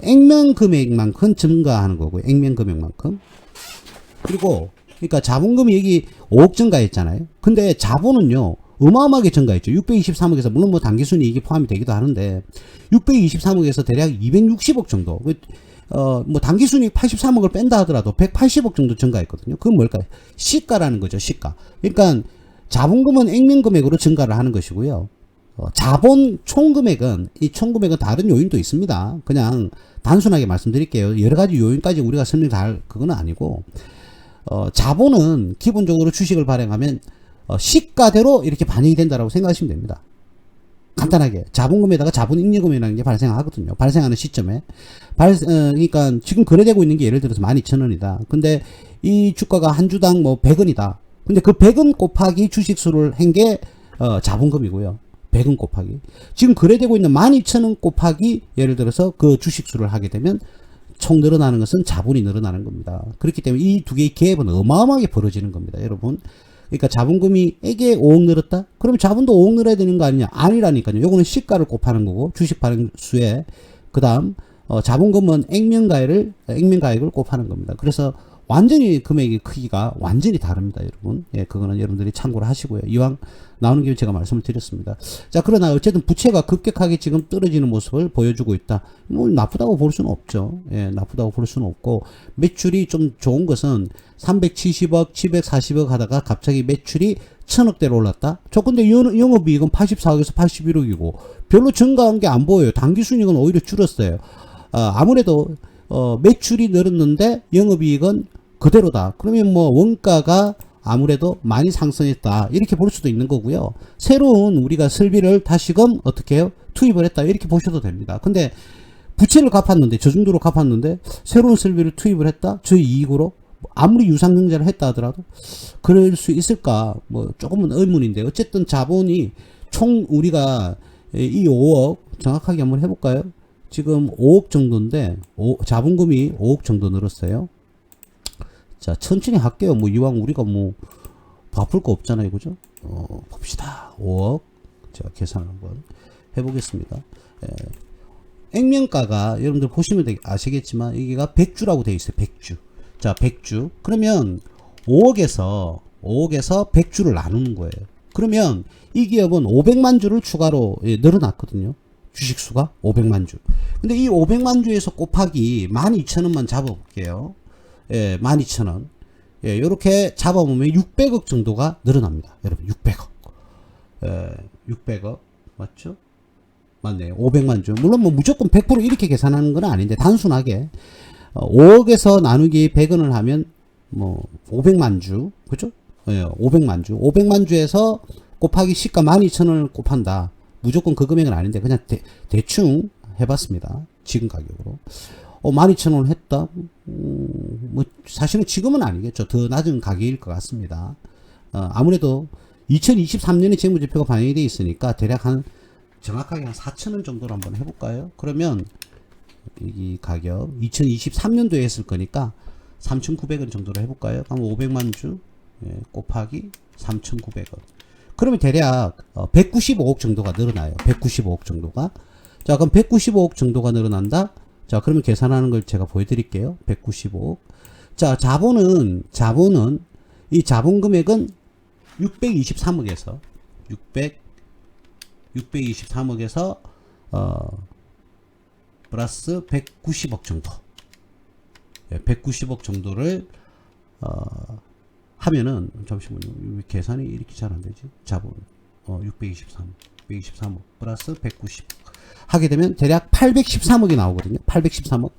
액면 금액만큼 증가하는 거고요. 액면 금액만큼. 그리고 그러니까 자본금이 여기 5억 증가했잖아요. 근데 자본은요 어마어마하게 증가했죠. 623억에서 물론 뭐 당기순이익이 포함이 되기도 하는데 623억에서 대략 260억 정도. 뭐 당기순이익 83억을 뺀다 하더라도 180억 정도 증가했거든요. 그건 뭘까요? 시가라는 거죠. 시가. 그러니까 자본금은 액면금액으로 증가를 하는 것이고요. 자본 총금액은 이 총금액은 다른 요인도 있습니다. 그냥 단순하게 말씀드릴게요. 여러 가지 요인까지 우리가 설명 다 할 그건 아니고 자본은 기본적으로 주식을 발행하면 시가대로 이렇게 반영이 된다라고 생각하시면 됩니다. 간단하게 자본금에다가 자본잉여금이라는 게 발생하거든요. 발생하는 시점에 그러니까 지금 거래되고 있는 게 예를 들어서 12,000원이다. 근데 이 주가가 한 주당 뭐 100원이다. 근데 그 100원 곱하기 주식수를 한 게 자본금이고요. 100원 곱하기 지금 거래되고 있는 12,000원 곱하기 예를 들어서 그 주식수를 하게 되면 총 늘어나는 것은 자본이 늘어나는 겁니다. 그렇기 때문에 이 두 개의 갭은 어마어마하게 벌어지는 겁니다. 여러분, 그러니까 자본금이 에게 5억 늘었다? 그러면 자본도 5억 늘어야 되는 거 아니냐? 아니라니까요. 요거는 시가를 곱하는 거고 주식 발행 수에 그 다음 자본금은 액면가액을 곱하는 겁니다. 그래서 완전히 금액의 크기가 완전히 다릅니다, 여러분. 예, 그거는 여러분들이 참고를 하시고요. 이왕 나오는 김에 제가 말씀을 드렸습니다. 자, 그러나 어쨌든 부채가 급격하게 지금 떨어지는 모습을 보여주고 있다. 뭐 나쁘다고 볼 수는 없죠. 예, 나쁘다고 볼 수는 없고 매출이 좀 좋은 것은 370억, 740억 하다가 갑자기 매출이 1000억대로 올랐다. 저 근데 영업이익은 84억에서 81억이고 별로 증가한 게 안 보여요. 당기순이익은 오히려 줄었어요. 아무래도 매출이 늘었는데 영업이익은 그대로다. 그러면 뭐 원가가 아무래도 많이 상승했다. 이렇게 볼 수도 있는 거고요. 새로운 우리가 설비를 다시금 어떻게 해요? 투입을 했다. 이렇게 보셔도 됩니다. 근데 부채를 갚았는데 저 정도로 갚았는데 새로운 설비를 투입을 했다. 저 이익으로 아무리 유상증자를 했다 하더라도 그럴 수 있을까? 뭐 조금은 의문인데 어쨌든 자본이 총 우리가 이 5억 정확하게 한번 해볼까요? 지금 5억 정도인데 자본금이 5억 정도 늘었어요. 자, 천천히 할게요. 뭐 이왕 우리가 뭐 바쁠 거 없잖아요, 그죠? 봅시다. 5억. 제가 계산을 한번 해보겠습니다. 액면가가 여러분들 보시면 아시겠지만 여기가 100주라고 되어 있어요. 100주. 자, 100주. 그러면 5억에서 100주를 나누는 거예요. 그러면 이 기업은 500만 주를 추가로 늘어났거든요. 주식수가 500만 주. 근데 이 500만 주에서 곱하기 12,000원만 잡아볼게요. 예, 12,000원. 예, 요렇게 잡아보면 600억 정도가 늘어납니다. 여러분, 600억. 예, 600억. 맞죠? 맞네요. 500만 주. 물론 뭐 무조건 100% 이렇게 계산하는 건 아닌데, 단순하게 5억에서 나누기 100원을 하면 뭐 500만 주. 그죠? 예, 500만 주. 500만 주에서 곱하기 시가 12,000원을 곱한다. 무조건 그 금액은 아닌데 그냥 대충 해봤습니다. 지금 가격으로 12,000원 했다. 뭐 사실은 지금은 아니겠죠. 더 낮은 가격일 것 같습니다. 아무래도 2023년에 재무제표가 반영이 되어 있으니까 대략 정확하게 한 4,000원 정도로 한번 해볼까요? 그러면 이 가격 2023년도에 했을 거니까 3,900원 정도로 해볼까요? 그럼 500만 주 곱하기 3,900원. 그러면 대략 195억 정도가 늘어나요. 195억 정도가. 자, 그럼 195억 정도가 늘어난다. 자, 그러면 계산하는 걸 제가 보여드릴게요. 195억. 자, 자본은 이 자본 금액은 623억에서 623억에서 플러스 190억 정도. 190억 정도를 하면은 잠시만요. 왜 계산이 이렇게 잘 안 되지? 자본 623억 플러스 190 하게 되면 대략 813억이 나오거든요. 813억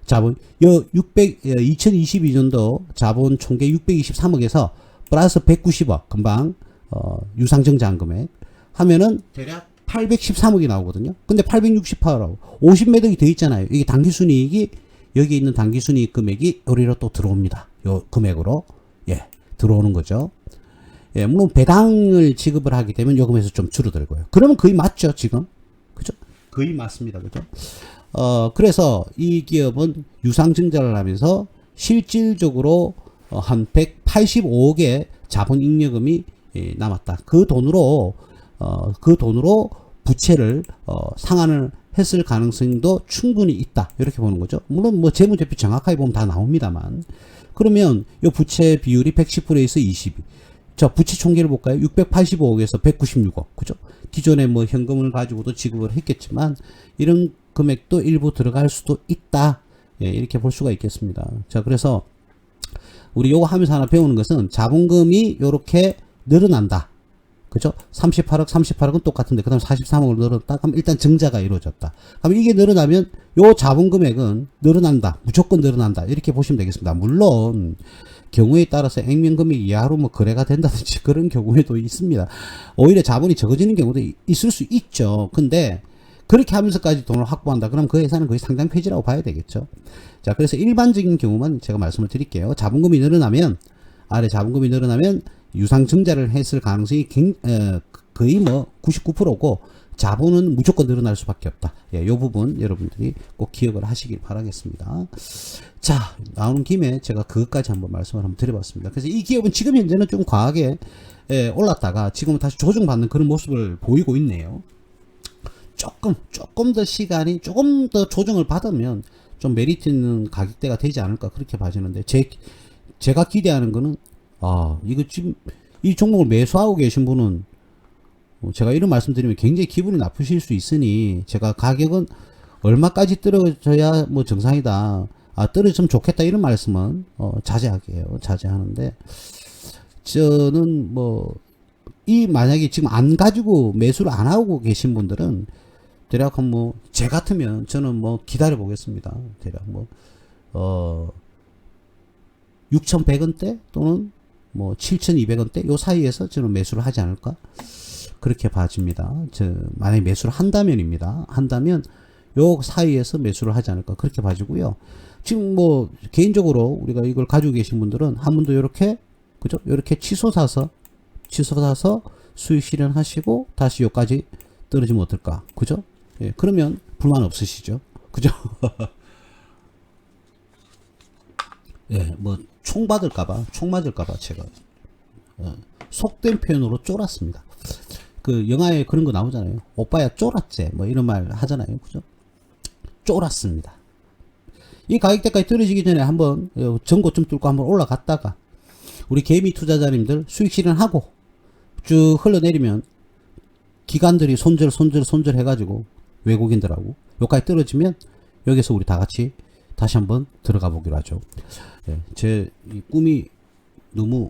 자본 2022년도 자본 총계 623억에서 플러스 190억 금방 유상증자한 금액 하면은 대략 813억이 나오거든요. 근데 868억 50매덕이 돼 있잖아요. 이게 당기순이익이 여기 있는 당기순이익 금액이 여기로 또 들어옵니다. 요 금액으로 들어오는 거죠. 예, 물론 배당을 지급을 하게 되면 요금에서 좀 줄어들고요. 그러면 거의 맞죠, 지금? 그죠? 거의 맞습니다. 그죠? 그래서 이 기업은 유상증자를 하면서 실질적으로 한 185억의 자본잉여금이 남았다. 그 돈으로 부채를 상환을 했을 가능성도 충분히 있다. 이렇게 보는 거죠. 물론 뭐 재무제표 정확하게 보면 다 나옵니다만. 그러면 이 부채 비율이 110%에서 22. 자, 부채 총계를 볼까요? 685억에서 196억. 그죠? 기존에 뭐 현금을 가지고도 지급을 했겠지만, 이런 금액도 일부 들어갈 수도 있다. 예, 이렇게 볼 수가 있겠습니다. 자, 그래서, 우리 요거 하면서 하나 배우는 것은 자본금이 요렇게 늘어난다. 그죠? 38억은 똑같은데, 그 다음 43억을 늘었다. 그럼 일단 증자가 이루어졌다. 그럼 이게 늘어나면 요 자본 금액은 늘어난다. 무조건 늘어난다. 이렇게 보시면 되겠습니다. 물론, 경우에 따라서 액면금액 이하로 뭐 거래가 된다든지 그런 경우에도 있습니다. 오히려 자본이 적어지는 경우도 있을 수 있죠. 근데, 그렇게 하면서까지 돈을 확보한다. 그럼 그 회사는 거의 상장 폐지라고 봐야 되겠죠. 자, 그래서 일반적인 경우만 제가 말씀을 드릴게요. 자본금이 늘어나면, 아래 자본금이 늘어나면 유상 증자를 했을 가능성이 거의 뭐 99%고 자본은 무조건 늘어날 수밖에 없다. 예, 요 부분 여러분들이 꼭 기억을 하시길 바라겠습니다. 자, 나오는 김에 제가 그것까지 한번 말씀을 한번 드려봤습니다. 그래서 이 기업은 지금 현재는 좀 과하게 올랐다가 지금은 다시 조정받는 그런 모습을 보이고 있네요. 조금 더 시간이 조금 더 조정을 받으면 좀 메리트 있는 가격대가 되지 않을까 그렇게 봐지는데 제가 기대하는 거는 이거 지금 이 종목을 매수하고 계신 분은 제가 이런 말씀드리면 굉장히 기분이 나쁘실 수 있으니 제가 가격은 얼마까지 떨어져야 뭐 정상이다. 떨어지면 좋겠다 이런 말씀은 자제하게 해요. 자제하는데 저는 뭐 이 만약에 지금 안 가지고 매수를 안 하고 계신 분들은 대략 뭐 제 같으면 저는 뭐 기다려 보겠습니다. 대략 뭐 6,100원대 또는 뭐 7,200원대 요 사이에서 저는 매수를 하지 않을까 그렇게 봐집니다. 만약에 매수를 한다면입니다. 한다면 요 사이에서 매수를 하지 않을까 그렇게 봐지고요. 지금 뭐 개인적으로 우리가 이걸 가지고 계신 분들은 한 번 더 요렇게 그죠? 요렇게 치솟아서 수익 실현하시고 다시 요까지 떨어지면 어떨까? 그죠? 예, 그러면 불만 없으시죠? 그죠? 예, 뭐 총 맞을까봐 제가 속된 표현으로 쫄았습니다. 그 영화에 그런 거 나오잖아요. 오빠야 쫄았제 뭐 이런 말 하잖아요. 그죠? 쫄았습니다. 이 가격대까지 떨어지기 전에 한번 전고 좀 뚫고 한번 올라갔다가 우리 개미 투자자님들 수익 실현하고 쭉 흘러내리면 기관들이 손절 해가지고 외국인들하고 여기까지 떨어지면 여기서 우리 다 같이 다시 한번 들어가 보기로 하죠. 예, 제 이 꿈이 너무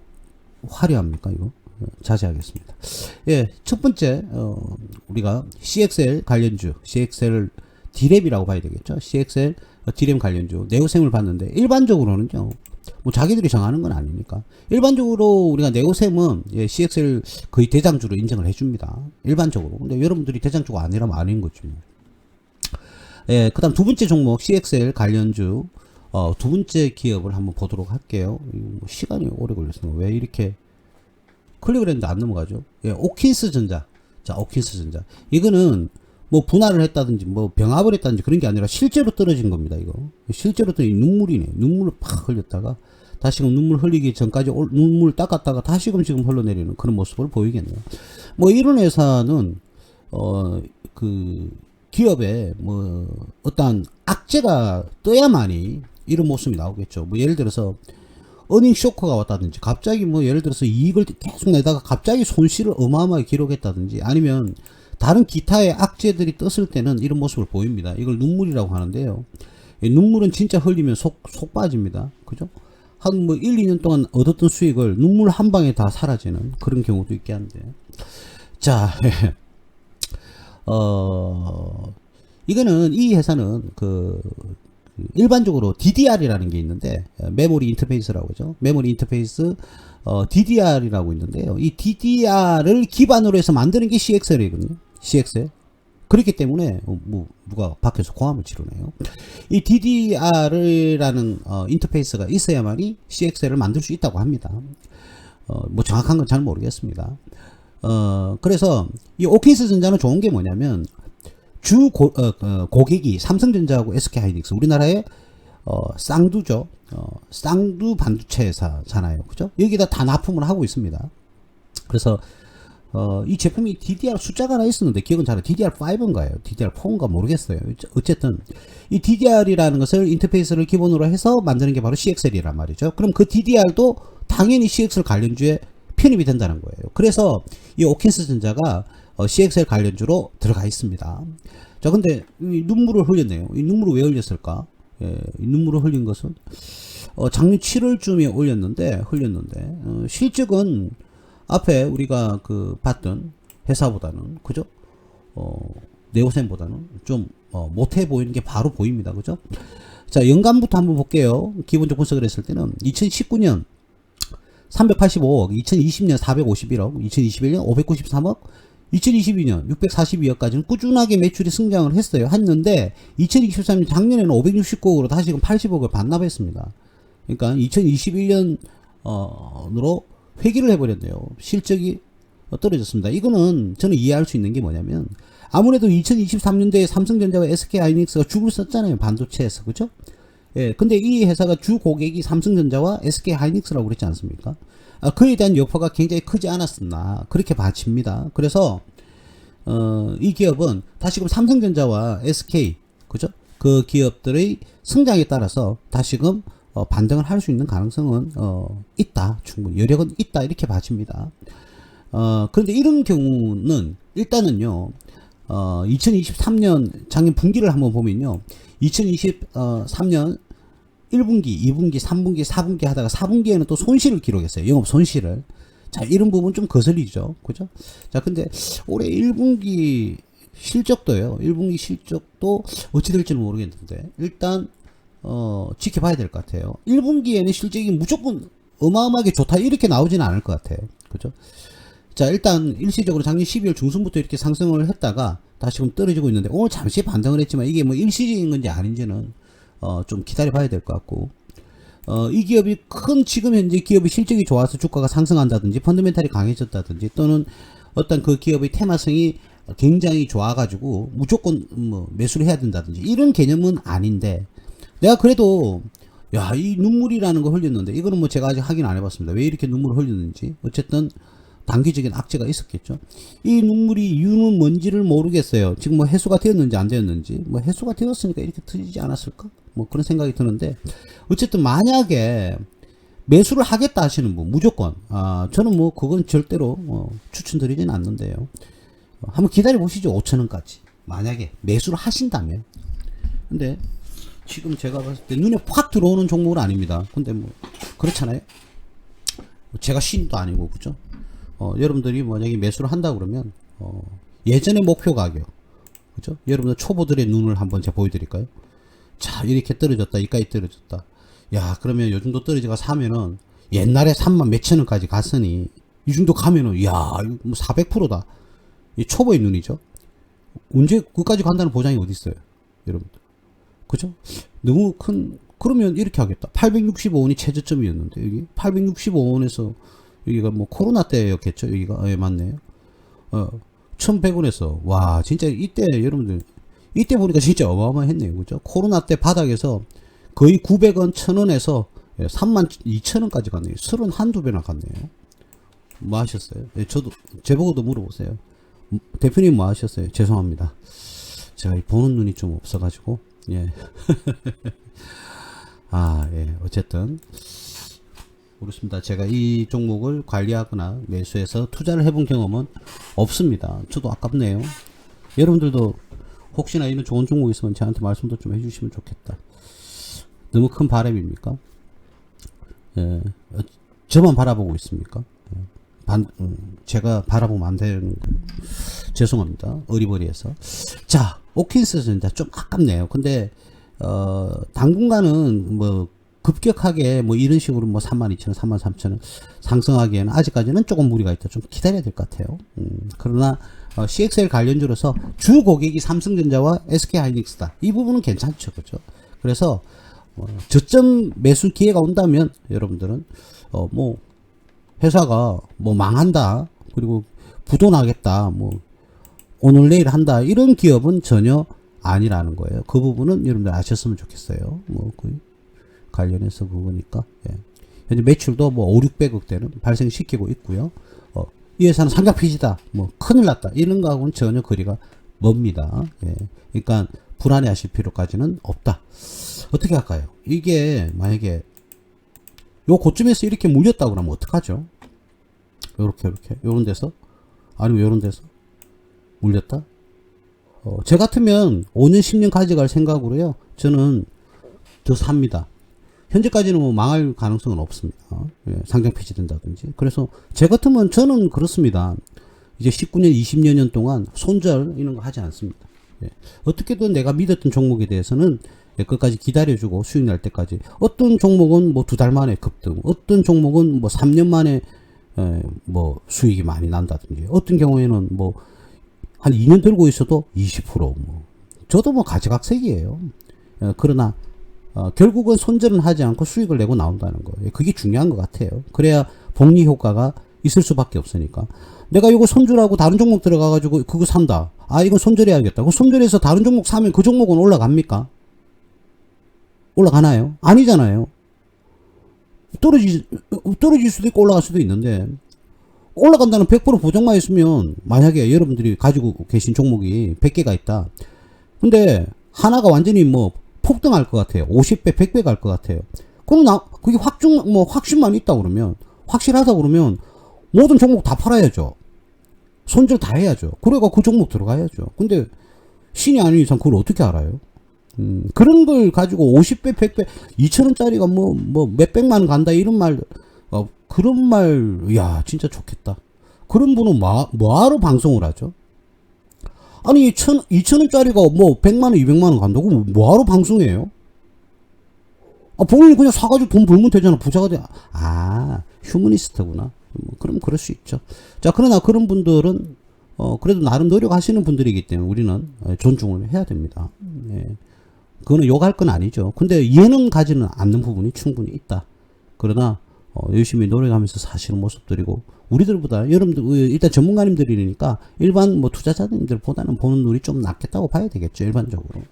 화려합니까 이거? 자제하겠습니다. 예, 첫 번째 우리가 CXL 관련주, CXL D랩이라고 봐야 되겠죠. CXL D랩 관련주 네오셈을 봤는데 일반적으로는요. 뭐 자기들이 정하는 건 아니니까 일반적으로 우리가 네오셈은 CXL 거의 대장주로 인정을 해줍니다. 일반적으로. 근데 여러분들이 대장주가 아니라면 아닌 거죠. 예, 그 다음 두 번째 종목 CXL 관련주 두 번째 기업을 한번 보도록 할게요. 뭐 시간이 오래 걸렸어요. 왜 이렇게 클릭을 했는데 안 넘어가죠? 예, 오킨스 전자. 자, 오킨스 전자. 이거는 뭐 분할을 했다든지 뭐 병합을 했다든지 그런 게 아니라 실제로 떨어진 겁니다. 이거 실제로 떨어진 눈물이네. 눈물을 팍 흘렸다가 다시금 눈물 흘리기 전까지 눈물 닦았다가 다시금 지금 흘러내리는 그런 모습을 보이겠네요. 뭐 이런 회사는 그 기업에 뭐 어떠한 악재가 떠야만이 이런 모습이 나오겠죠. 뭐 예를 들어서 어닝 쇼크가 왔다든지 갑자기 뭐 예를 들어서 이익을 계속 내다가 갑자기 손실을 어마어마하게 기록했다든지 아니면 다른 기타의 악재들이 떴을 때는 이런 모습을 보입니다. 이걸 눈물이라고 하는데요. 눈물은 진짜 흘리면 속 빠집니다. 그죠? 한 뭐 1, 2년 동안 얻었던 수익을 눈물 한 방에 다 사라지는 그런 경우도 있게 한데. 자, 이거는 이 회사는 일반적으로 DDR이라는 게 있는데 메모리 인터페이스라고 하죠. 메모리 인터페이스 DDR이라고 있는데요. 이 DDR을 기반으로 해서 만드는 게 CXL이거든요. CXL. 그렇기 때문에 뭐 누가 밖에서 고함을 지르네요. 이 DDR이라는 인터페이스가 있어야만이 CXL을 만들 수 있다고 합니다. 뭐 정확한 건 잘 모르겠습니다. 그래서 이 오킨스 전자는 좋은 게 뭐냐면 고객이 삼성전자하고 SK하이닉스 우리나라의 쌍두죠. 쌍두 반도체 회사잖아요. 그죠? 여기다 다 납품을 하고 있습니다. 그래서 이 제품이 DDR 숫자가 하나 있었는데 기억은 잘 DDR5인가요? DDR4인가 모르겠어요. 어쨌든 이 DDR이라는 것을 인터페이스를 기본으로 해서 만드는 게 바로 CXL이란 말이죠. 그럼 그 DDR도 당연히 CXL 관련주에 편입이 된다는 거예요. 그래서 이 오킨스 전자가 CXL 관련주로 들어가 있습니다. 자, 근데 이 눈물을 흘렸네요. 이 눈물을 왜 흘렸을까? 예, 이 눈물을 흘린 것은 작년 7월쯤에 흘렸는데 실적은 앞에 우리가 그 봤던 회사보다는 그죠? 네오센보다는 좀 못해 보이는 게 바로 보입니다. 그죠? 자, 연간부터 한번 볼게요. 기본적 분석을 했을 때는 2019년 385억, 2020년 451억, 2021년 593억, 2022년 642억까지는 꾸준하게 매출이 성장을 했는데 2023년 작년에는 569억으로 다시금 80억을 반납했습니다. 그러니까 2021년으로 회귀를 해버렸네요. 실적이 떨어졌습니다. 이거는 저는 이해할 수 있는 게 뭐냐면 아무래도 2023년도에 삼성전자와 SK하이닉스가 죽을 썼잖아요. 반도체에서. 그죠? 예, 근데 이 회사가 주 고객이 삼성전자와 SK하이닉스라고 그랬지 않습니까? 그에 대한 여파가 굉장히 크지 않았었나 그렇게 봐집니다. 그래서 이 기업은 다시금 삼성전자와 SK 그죠? 그 기업들의 성장에 따라서 다시금 반등을 할 수 있는 가능성은 있다. 충분히 여력은 있다 이렇게 봐집니다. 그런데 이런 경우는 일단은요 2023년 작년 분기를 한번 보면요 2023년 1분기, 2분기, 3분기, 4분기 하다가 4분기에는 또 손실을 기록했어요. 영업 손실을. 자, 이런 부분 좀 거슬리죠. 그죠? 자, 근데 올해 1분기 실적도요. 1분기 실적도 어찌 될지는 모르겠는데 일단 지켜봐야 될 것 같아요. 1분기에는 실적이 무조건 어마어마하게 좋다 이렇게 나오지는 않을 것 같아요. 그죠? 자, 일단 일시적으로 작년 12월 중순부터 이렇게 상승을 했다가 다시금 떨어지고 있는데 오늘 잠시 반등을 했지만 이게 뭐 일시적인 건지 아닌지는 좀 기다려 봐야 될 것 같고 이 기업이 지금 현재 기업이 실적이 좋아서 주가가 상승한다든지 펀더멘탈이 강해졌다든지 또는 어떤 그 기업의 테마성이 굉장히 좋아가지고 무조건 뭐 매수를 해야 된다든지 이런 개념은 아닌데 내가 그래도 야, 이 눈물이라는 거 흘렸는데 이거는 뭐 제가 아직 확인 안 해봤습니다. 왜 이렇게 눈물을 흘렸는지 어쨌든 단기적인 악재가 있었겠죠. 이 눈물이 이유는 뭔지를 모르겠어요. 지금 뭐 해소가 되었는지 안 되었는지 뭐 해소가 되었으니까 이렇게 터지지 않았을까? 뭐 그런 생각이 드는데 어쨌든 만약에 매수를 하겠다 하시는 분 무조건 저는 뭐 그건 절대로 추천드리진 않는데요. 한번 기다려 보시죠. 5천원까지 만약에 매수를 하신다면. 근데 지금 제가 봤을 때 눈에 확 들어오는 종목은 아닙니다. 근데 뭐 그렇잖아요. 제가 신도 아니고 그죠? 여러분들이 만약에 매수를 한다 그러면 예전의 목표 가격 그죠? 여러분들 초보들의 눈을 한번 제가 보여드릴까요? 자, 이렇게 떨어졌다 이까지 떨어졌다. 야, 그러면 요 정도 떨어지가 사면은 옛날에 3만 몇천 원까지 갔으니 이 정도 가면은 야, 뭐 400%다. 이 초보의 눈이죠. 언제 그까지 간다는 보장이 어디 있어요, 여러분들? 그죠? 너무 큰. 그러면 이렇게 하겠다. 865원이 최저점이었는데 여기 865원에서 여기가 뭐 코로나 때였겠죠. 여기가 예, 맞네요. 1100원에서 와 진짜 이때 여러분들 이때 보니까 진짜 어마어마했네요. 그죠? 코로나 때 바닥에서 거의 900원 1000원에서 32,000원까지 갔네요. 31~2배나 갔네요. 뭐 하셨어요? 예, 저도 제보고도 물어보세요. 대표님 뭐 하셨어요? 죄송합니다. 제가 보는 눈이 좀 없어가지고 예. 예. 어쨌든 그렇습니다. 제가 이 종목을 관리하거나 매수해서 투자를 해본 경험은 없습니다. 저도 아깝네요. 여러분들도 혹시나 이런 좋은 종목 있으면 저한테 말씀도 좀 해주시면 좋겠다. 너무 큰 바람입니까? 예. 저만 바라보고 있습니까? 제가 바라보면 안 되는 거. 죄송합니다. 어리버리해서. 자, 오킨스 전자 좀 아깝네요. 근데 당분간은 뭐 급격하게 뭐 이런 식으로 뭐 32,000원, 33,000원 상승하기에는 아직까지는 조금 무리가 있다. 좀 기다려야 될 것 같아요. 그러나 CXL 관련주로서 주 고객이 삼성전자와 SK하이닉스다. 이 부분은 괜찮죠, 그죠? 그래서 저점 매수 기회가 온다면 여러분들은 뭐 회사가 뭐 망한다, 그리고 부도나겠다, 뭐 오늘 내일 한다 이런 기업은 전혀 아니라는 거예요. 그 부분은 여러분들 아셨으면 좋겠어요. 뭐 그 관련해서 그거니까. 예. 현재 매출도 뭐 500~600억대는 발생시키고 있고요. 이 회사는 상장 폐지다, 뭐 큰일 났다 이런 거하고는 전혀 거리가 멉니다. 예. 그러니까 불안해하실 필요까지는 없다. 어떻게 할까요? 이게 만약에 요 고점에서 이렇게 물렸다고 그러면 어떡하죠? 요렇게 요런 데서, 아니면 요런 데서 물렸다. 제 같으면 5년 10년 가져갈 생각으로요, 저는 더 삽니다. 현재까지는 뭐 망할 가능성은 없습니다. 예, 상장 폐지된다든지. 그래서 제 같으면 저는 그렇습니다. 이제 19년 20년 동안 손절 이런 거 하지 않습니다. 예, 어떻게든 내가 믿었던 종목에 대해서는 예, 끝까지 기다려주고 수익 날 때까지. 어떤 종목은 뭐 2달 만에 급등, 어떤 종목은 뭐 3년 만에 뭐 수익이 많이 난다든지, 어떤 경우에는 뭐 한 2년 들고 있어도 20%, 뭐 저도 뭐 가지각색이에요. 그러나 결국은 손절은 하지 않고 수익을 내고 나온다는 거예요. 그게 중요한 것 같아요. 그래야 복리 효과가 있을 수밖에 없으니까. 내가 이거 손절하고 다른 종목 들어가가지고 그거 산다. 아, 이건 손절해야겠다. 그 손절해서 다른 종목 사면 그 종목은 올라갑니까? 올라가나요? 아니잖아요. 떨어질 수도 있고 올라갈 수도 있는데, 올라간다는 100% 보장만 있으면, 만약에 여러분들이 가지고 계신 종목이 100개가 있다. 근데 하나가 완전히 뭐 폭등할 것 같아요. 50배, 100배 갈 것 같아요. 그럼 그게 확신만 있다 그러면, 확실하다 그러면 모든 종목 다 팔아야죠. 손절 다 해야죠. 그래가 그 종목 들어가야죠. 근데 신이 아닌 이상 그걸 어떻게 알아요? 그런 걸 가지고 50배, 100배, 2,000원짜리가 뭐 몇백만 원 간다 이런 말, 그런 말, 야, 진짜 좋겠다. 그런 분은 뭐하러 방송을 하죠? 아니, 2,000원짜리가 뭐 100만원, 200만원 간다고 뭐하러 방송해요? 본인이 그냥 사가지고 돈 벌면 되잖아. 부자가 돼. 아, 휴머니스트구나. 그럼 그럴 수 있죠. 자, 그러나 그런 분들은, 그래도 나름 노력하시는 분들이기 때문에 우리는 존중을 해야 됩니다. 예. 그거는 욕할 건 아니죠. 근데 이해는 가지는 않는 부분이 충분히 있다. 그러나, 열심히 노력하면서 사시는 모습들이고, 우리들보다, 여러분들, 일단 전문가님들이니까, 일반 뭐 투자자님들보다는 보는 눈이 좀 낫겠다고 봐야 되겠죠, 일반적으로.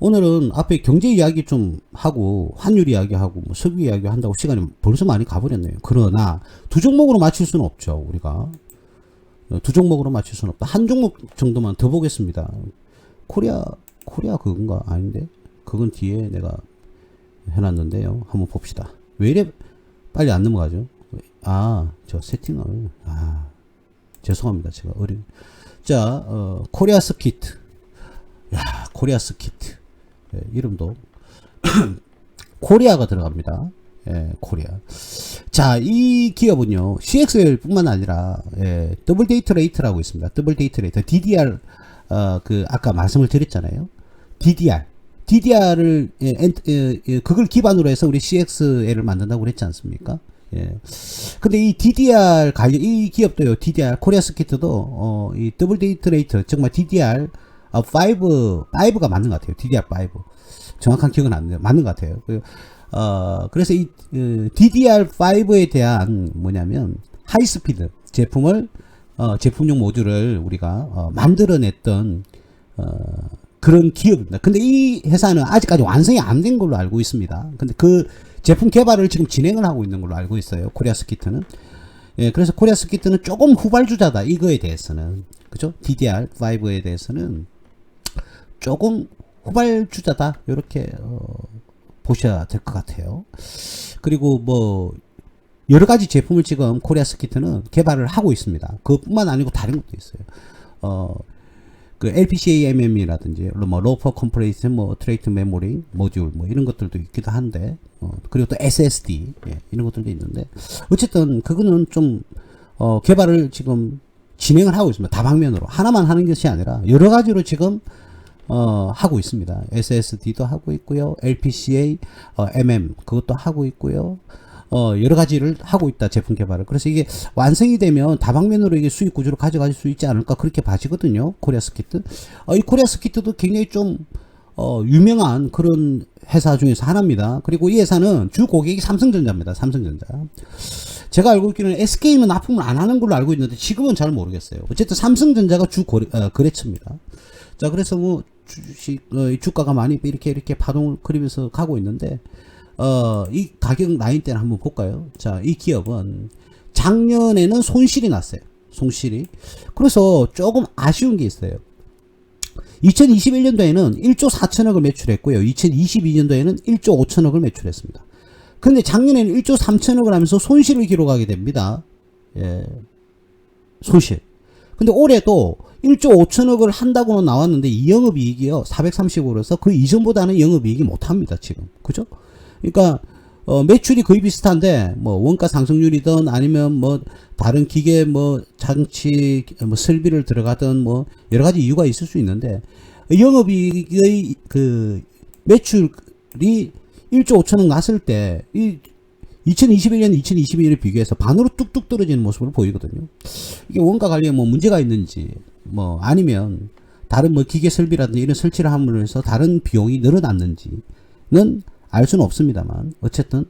오늘은 앞에 경제 이야기 좀 하고, 환율 이야기 하고, 뭐 석유 이야기 한다고 시간이 벌써 많이 가버렸네요. 그러나, 두 종목으로 맞출 수는 없죠, 우리가. 두 종목으로 맞출 수는 없다. 한 종목 정도만 더 보겠습니다. 코리아 그건가? 아닌데? 그건 뒤에 내가 해놨는데요. 한번 봅시다. 왜 이래 빨리 안 넘어가죠? 저 세팅을, 죄송합니다. 제가 자, 코리아 스키트. 야, 코리아 스키트. 예, 이름도 코리아가 들어갑니다. 예, 코리아. 자, 이 기업은요, CXL 뿐만 아니라, 예, 더블 데이터 레이트라고 있습니다. 더블 데이터 레이트. DDR, 아까 말씀을 드렸잖아요. DDR을, 그걸 기반으로 해서 우리 CXL을 만든다고 그랬지 않습니까? 예. 근데 이 DDR 이 기업도요, DDR, 코리아 스키트도, 이 더블 데이터 레이트, 정말 DDR, 5가 맞는 것 같아요. DDR5. 정확한 기억은 안 나요. 맞는 것 같아요. 그래서 이, DDR5에 대한 뭐냐면, 하이스피드 제품을, 제품용 모듈을 우리가, 만들어냈던, 그런 기업입니다. 근데 이 회사는 아직까지 완성이 안 된 걸로 알고 있습니다. 근데 그 제품 개발을 지금 진행을 하고 있는 걸로 알고 있어요. 코리아 스키트는. 예, 그래서 코리아 스키트는 조금 후발주자다. 이거에 대해서는. 그죠? DDR5에 대해서는 조금 후발주자다. 이렇게, 보셔야 될 것 같아요. 그리고 뭐, 여러 가지 제품을 지금 코리아 스키트는 개발을 하고 있습니다. 그뿐만 아니고 다른 것도 있어요. 그 LPCAMM이라든지 뭐 로퍼 컴프레이션 뭐 트레이트 메모리 모듈 뭐 이런 것들도 있기도 한데 그리고 또 SSD 이런 것들도 있는데 어쨌든 그거는 좀 개발을 지금 진행을 하고 있습니다. 다방면으로 하나만 하는 것이 아니라 여러 가지로 지금 하고 있습니다. SSD도 하고 있고요. LPCA MM 그것도 하고 있고요. 여러 가지를 하고 있다, 제품 개발을. 그래서 이게 완성이 되면 다방면으로 이게 수익 구조를 가져갈 수 있지 않을까, 그렇게 봐지거든요, 코리아 스키트. 이 코리아 스키트도 굉장히 좀, 유명한 그런 회사 중에서 하나입니다. 그리고 이 회사는 주 고객이 삼성전자입니다, 삼성전자. 제가 알고 있기로는 SK는 납품을 안 하는 걸로 알고 있는데, 지금은 잘 모르겠어요. 어쨌든 삼성전자가 거래처입니다. 자, 그래서 뭐, 주가가 많이 이렇게 파동을 그리면서 가고 있는데, 이 가격 라인 때는 한번 볼까요? 자, 이 기업은 작년에는 손실이 났어요. 손실이. 그래서 조금 아쉬운 게 있어요. 2021년도에는 1조 4천억을 매출했고요. 2022년도에는 1조 5천억을 매출했습니다. 근데 작년에는 1조 3천억을 하면서 손실을 기록하게 됩니다. 예, 손실. 근데 올해도 1조 5천억을 한다고는 나왔는데 이 영업이익이요 430억으로서 그 이전보다는 영업이익이 못합니다 지금. 그죠? 그러니까 매출이 거의 비슷한데 뭐 원가 상승률이든 아니면 뭐 다른 기계 뭐 장치 뭐 설비를 들어가든 뭐 여러 가지 이유가 있을 수 있는데 영업이익의 그 매출이 1조 5천억 났을 때 이 2021년, 2022년에 비교해서 반으로 뚝뚝 떨어지는 모습을 보이거든요. 이게 원가 관리에 뭐 문제가 있는지, 뭐 아니면 다른 뭐 기계 설비라든지 이런 설치를 함으로써 다른 비용이 늘어났는지는 알 수는 없습니다만 어쨌든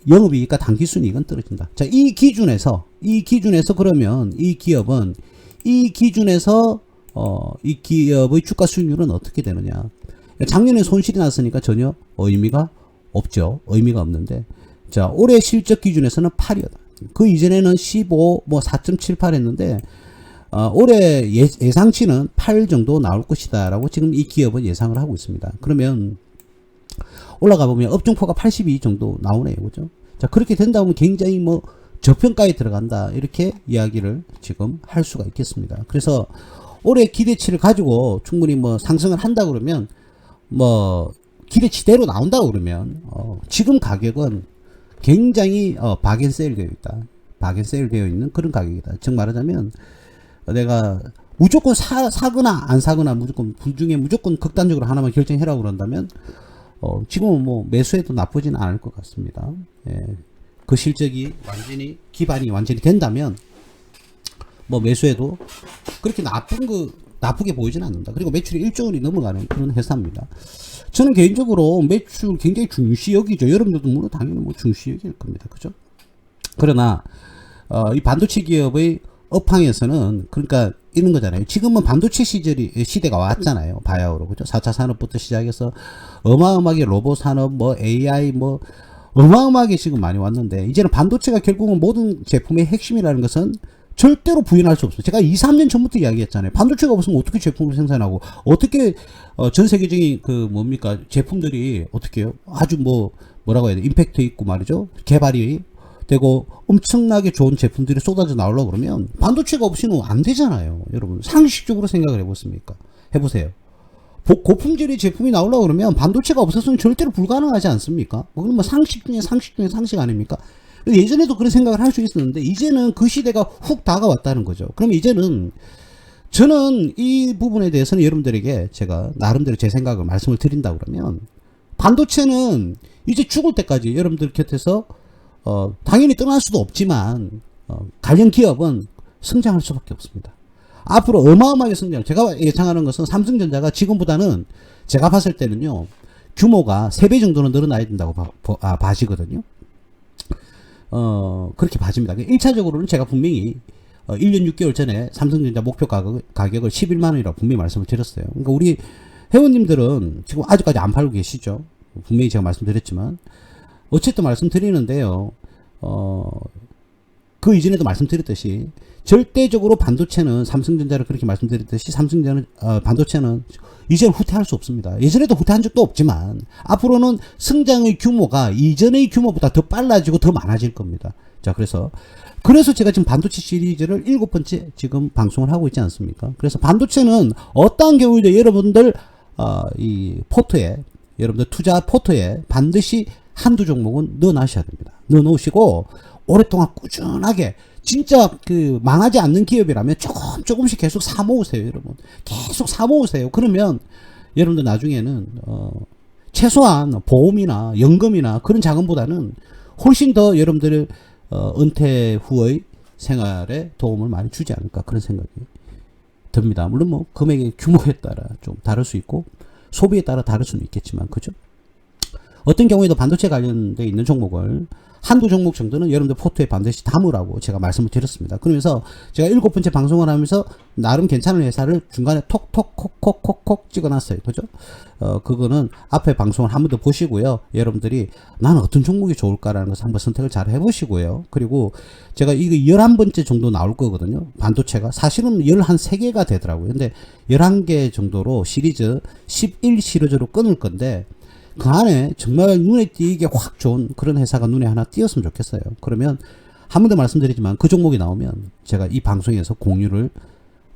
영업이익과 당기순이익은 떨어진다. 자, 이 기준에서 그러면 이 기업은 이 기준에서 이 기업의 주가 수익률은 어떻게 되느냐? 작년에 손실이 났으니까 전혀 의미가 없죠. 의미가 없는데, 자, 올해 실적 기준에서는 8이었다. 그 이전에는 15, 뭐 4.78 했는데, 올해 예상치는 8 정도 나올 것이다 라고 지금 이 기업은 예상을 하고 있습니다. 그러면 올라가 보면 업종포가 82 정도 나오네요. 그죠? 자, 그렇게 된다면 굉장히 뭐 저평가에 들어간다. 이렇게 이야기를 지금 할 수가 있겠습니다. 그래서 올해 기대치를 가지고 충분히 뭐 상승을 한다 그러면 뭐 기대치대로 나온다 그러면 지금 가격은 굉장히 박앤세일 되어 있다. 박앤세일 되어 있는 그런 가격이다. 즉 말하자면 내가 무조건 사거나 안 사거나 무조건 둘 중에 무조건 극단적으로 하나만 결정해라고 그런다면 지금은 뭐 매수해도 나쁘지는 않을 것 같습니다. 예. 그 실적이 완전히 기반이 완전히 된다면 뭐 매수해도 그렇게 나쁘게 보이지는 않는다. 그리고 매출이 1조 원이 넘어가는 그런 회사입니다. 저는 개인적으로 매출 굉장히 중시 여기죠. 여러분들도 물론 당연히 뭐 중시 여길 겁니다. 그죠? 그러나 이 반도체 기업의 업황에서는 그러니까 이런 거잖아요. 지금은 반도체 시대가 왔잖아요. 바야흐로. 그죠? 4차 산업부터 시작해서 어마어마하게 로봇 산업, 뭐 AI, 뭐 어마어마하게 지금 많이 왔는데 이제는 반도체가 결국은 모든 제품의 핵심이라는 것은 절대로 부인할 수 없어요. 제가 2, 3년 전부터 이야기했잖아요. 반도체가 없으면 어떻게 제품을 생산하고 어떻게 전 세계적인 그 뭡니까 제품들이 어떻게 해요? 아주 뭐라고 해야 돼? 임팩트 있고 말이죠. 개발이 되고 엄청나게 좋은 제품들이 쏟아져 나오려고 그러면 반도체가 없이는 안 되잖아요. 여러분 상식적으로 생각을 해보세요. 고품질의 제품이 나오려고 그러면 반도체가 없어서는 절대로 불가능하지 않습니까? 그건 뭐 상식 중에 상식 아닙니까? 예전에도 그런 생각을 할 수 있었는데 이제는 그 시대가 훅 다가왔다는 거죠. 그럼 이제는 저는 이 부분에 대해서는 여러분들에게 제가 나름대로 제 생각을 말씀을 드린다 그러면 반도체는 이제 죽을 때까지 여러분들 곁에서 당연히 떠날 수도 없지만 관련 기업은 성장할 수밖에 없습니다. 앞으로 어마어마하게 제가 예상하는 것은 삼성전자가 지금보다는 제가 봤을 때는요 규모가 3배 정도는 늘어나야 된다고 봐지거든요. 그렇게 봐집니다. 1차적으로는 제가 분명히 1년 6개월 전에 삼성전자 목표 가격을 11만원이라고 분명히 말씀을 드렸어요. 그러니까 우리 회원님들은 지금 아직까지 안 팔고 계시죠. 분명히 제가 말씀드렸지만 어쨌든 말씀드리는데요. 그 이전에도 말씀드렸듯이 절대적으로 반도체는 삼성전자를 그렇게 말씀드렸듯이 반도체는 이제는 후퇴할 수 없습니다. 예전에도 후퇴한 적도 없지만 앞으로는 성장의 규모가 이전의 규모보다 더 빨라지고 더 많아질 겁니다. 자, 그래서 제가 지금 반도체 시리즈를 7번째 지금 방송을 하고 있지 않습니까? 그래서 반도체는 어떠한 경우에도 여러분들 이 포트에 여러분들 투자 포트에 반드시 한두 종목은 넣어 놔셔야 됩니다. 넣어 놓으시고 오랫동안 꾸준하게 진짜 그 망하지 않는 기업이라면 조금씩 계속 사 모으세요, 여러분. 계속 사 모으세요. 그러면 여러분들 나중에는 최소한 보험이나 연금이나 그런 자금보다는 훨씬 더 여러분들 은퇴 후의 생활에 도움을 많이 주지 않을까 그런 생각이 듭니다. 물론 뭐 금액의 규모에 따라 좀 다를 수 있고 소비에 따라 다를 수는 있겠지만 그죠? 어떤 경우에도 반도체 관련돼 있는 종목을 한두 종목 정도는 여러분들 포트에 반드시 담으라고 제가 말씀을 드렸습니다. 그러면서 제가 7번째 방송을 하면서 나름 괜찮은 회사를 중간에 톡톡콕콕콕콕 찍어놨어요. 그죠? 그거는 앞에 방송을 한 번 더 보시고요. 여러분들이 나는 어떤 종목이 좋을까라는 것을 한번 선택을 잘 해보시고요. 그리고 제가 이거 11번째 정도 나올 거거든요. 반도체가. 사실은 13개가 되더라고요. 근데 11개 정도로 시리즈 11 시리즈로 끊을 건데 그 안에 정말 눈에 띄게 확 좋은 그런 회사가 눈에 하나 띄었으면 좋겠어요. 그러면 한 번 더 말씀드리지만 그 종목이 나오면 제가 이 방송에서 공유를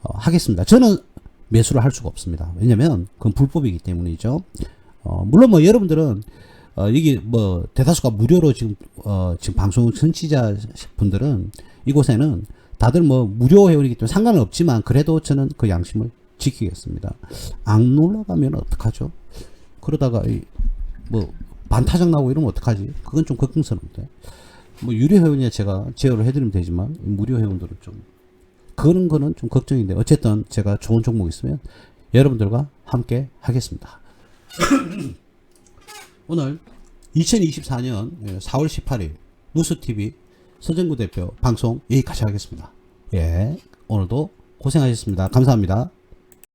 하겠습니다. 저는 매수를 할 수가 없습니다. 왜냐면 그건 불법이기 때문이죠. 물론 뭐 여러분들은 이게 뭐 대다수가 무료로 지금 방송 청취자 분들은 이곳에는 다들 뭐 무료 회원이기 때문에 상관은 없지만 그래도 저는 그 양심을 지키겠습니다. 안 올라가면 어떡하죠? 그러다가 뭐 반타작 나오고 이러면 어떡하지? 그건 좀 걱정스러운데. 뭐 유료 회원이야 제가 제어를 해드리면 되지만 무료 회원들은 좀 그런 거는 좀 걱정인데 어쨌든 제가 좋은 종목 있으면 여러분들과 함께 하겠습니다. 오늘 2024년 4월 18일 누수TV 서정구 대표 방송 여기까지 하겠습니다. 예, 오늘도 고생하셨습니다. 감사합니다.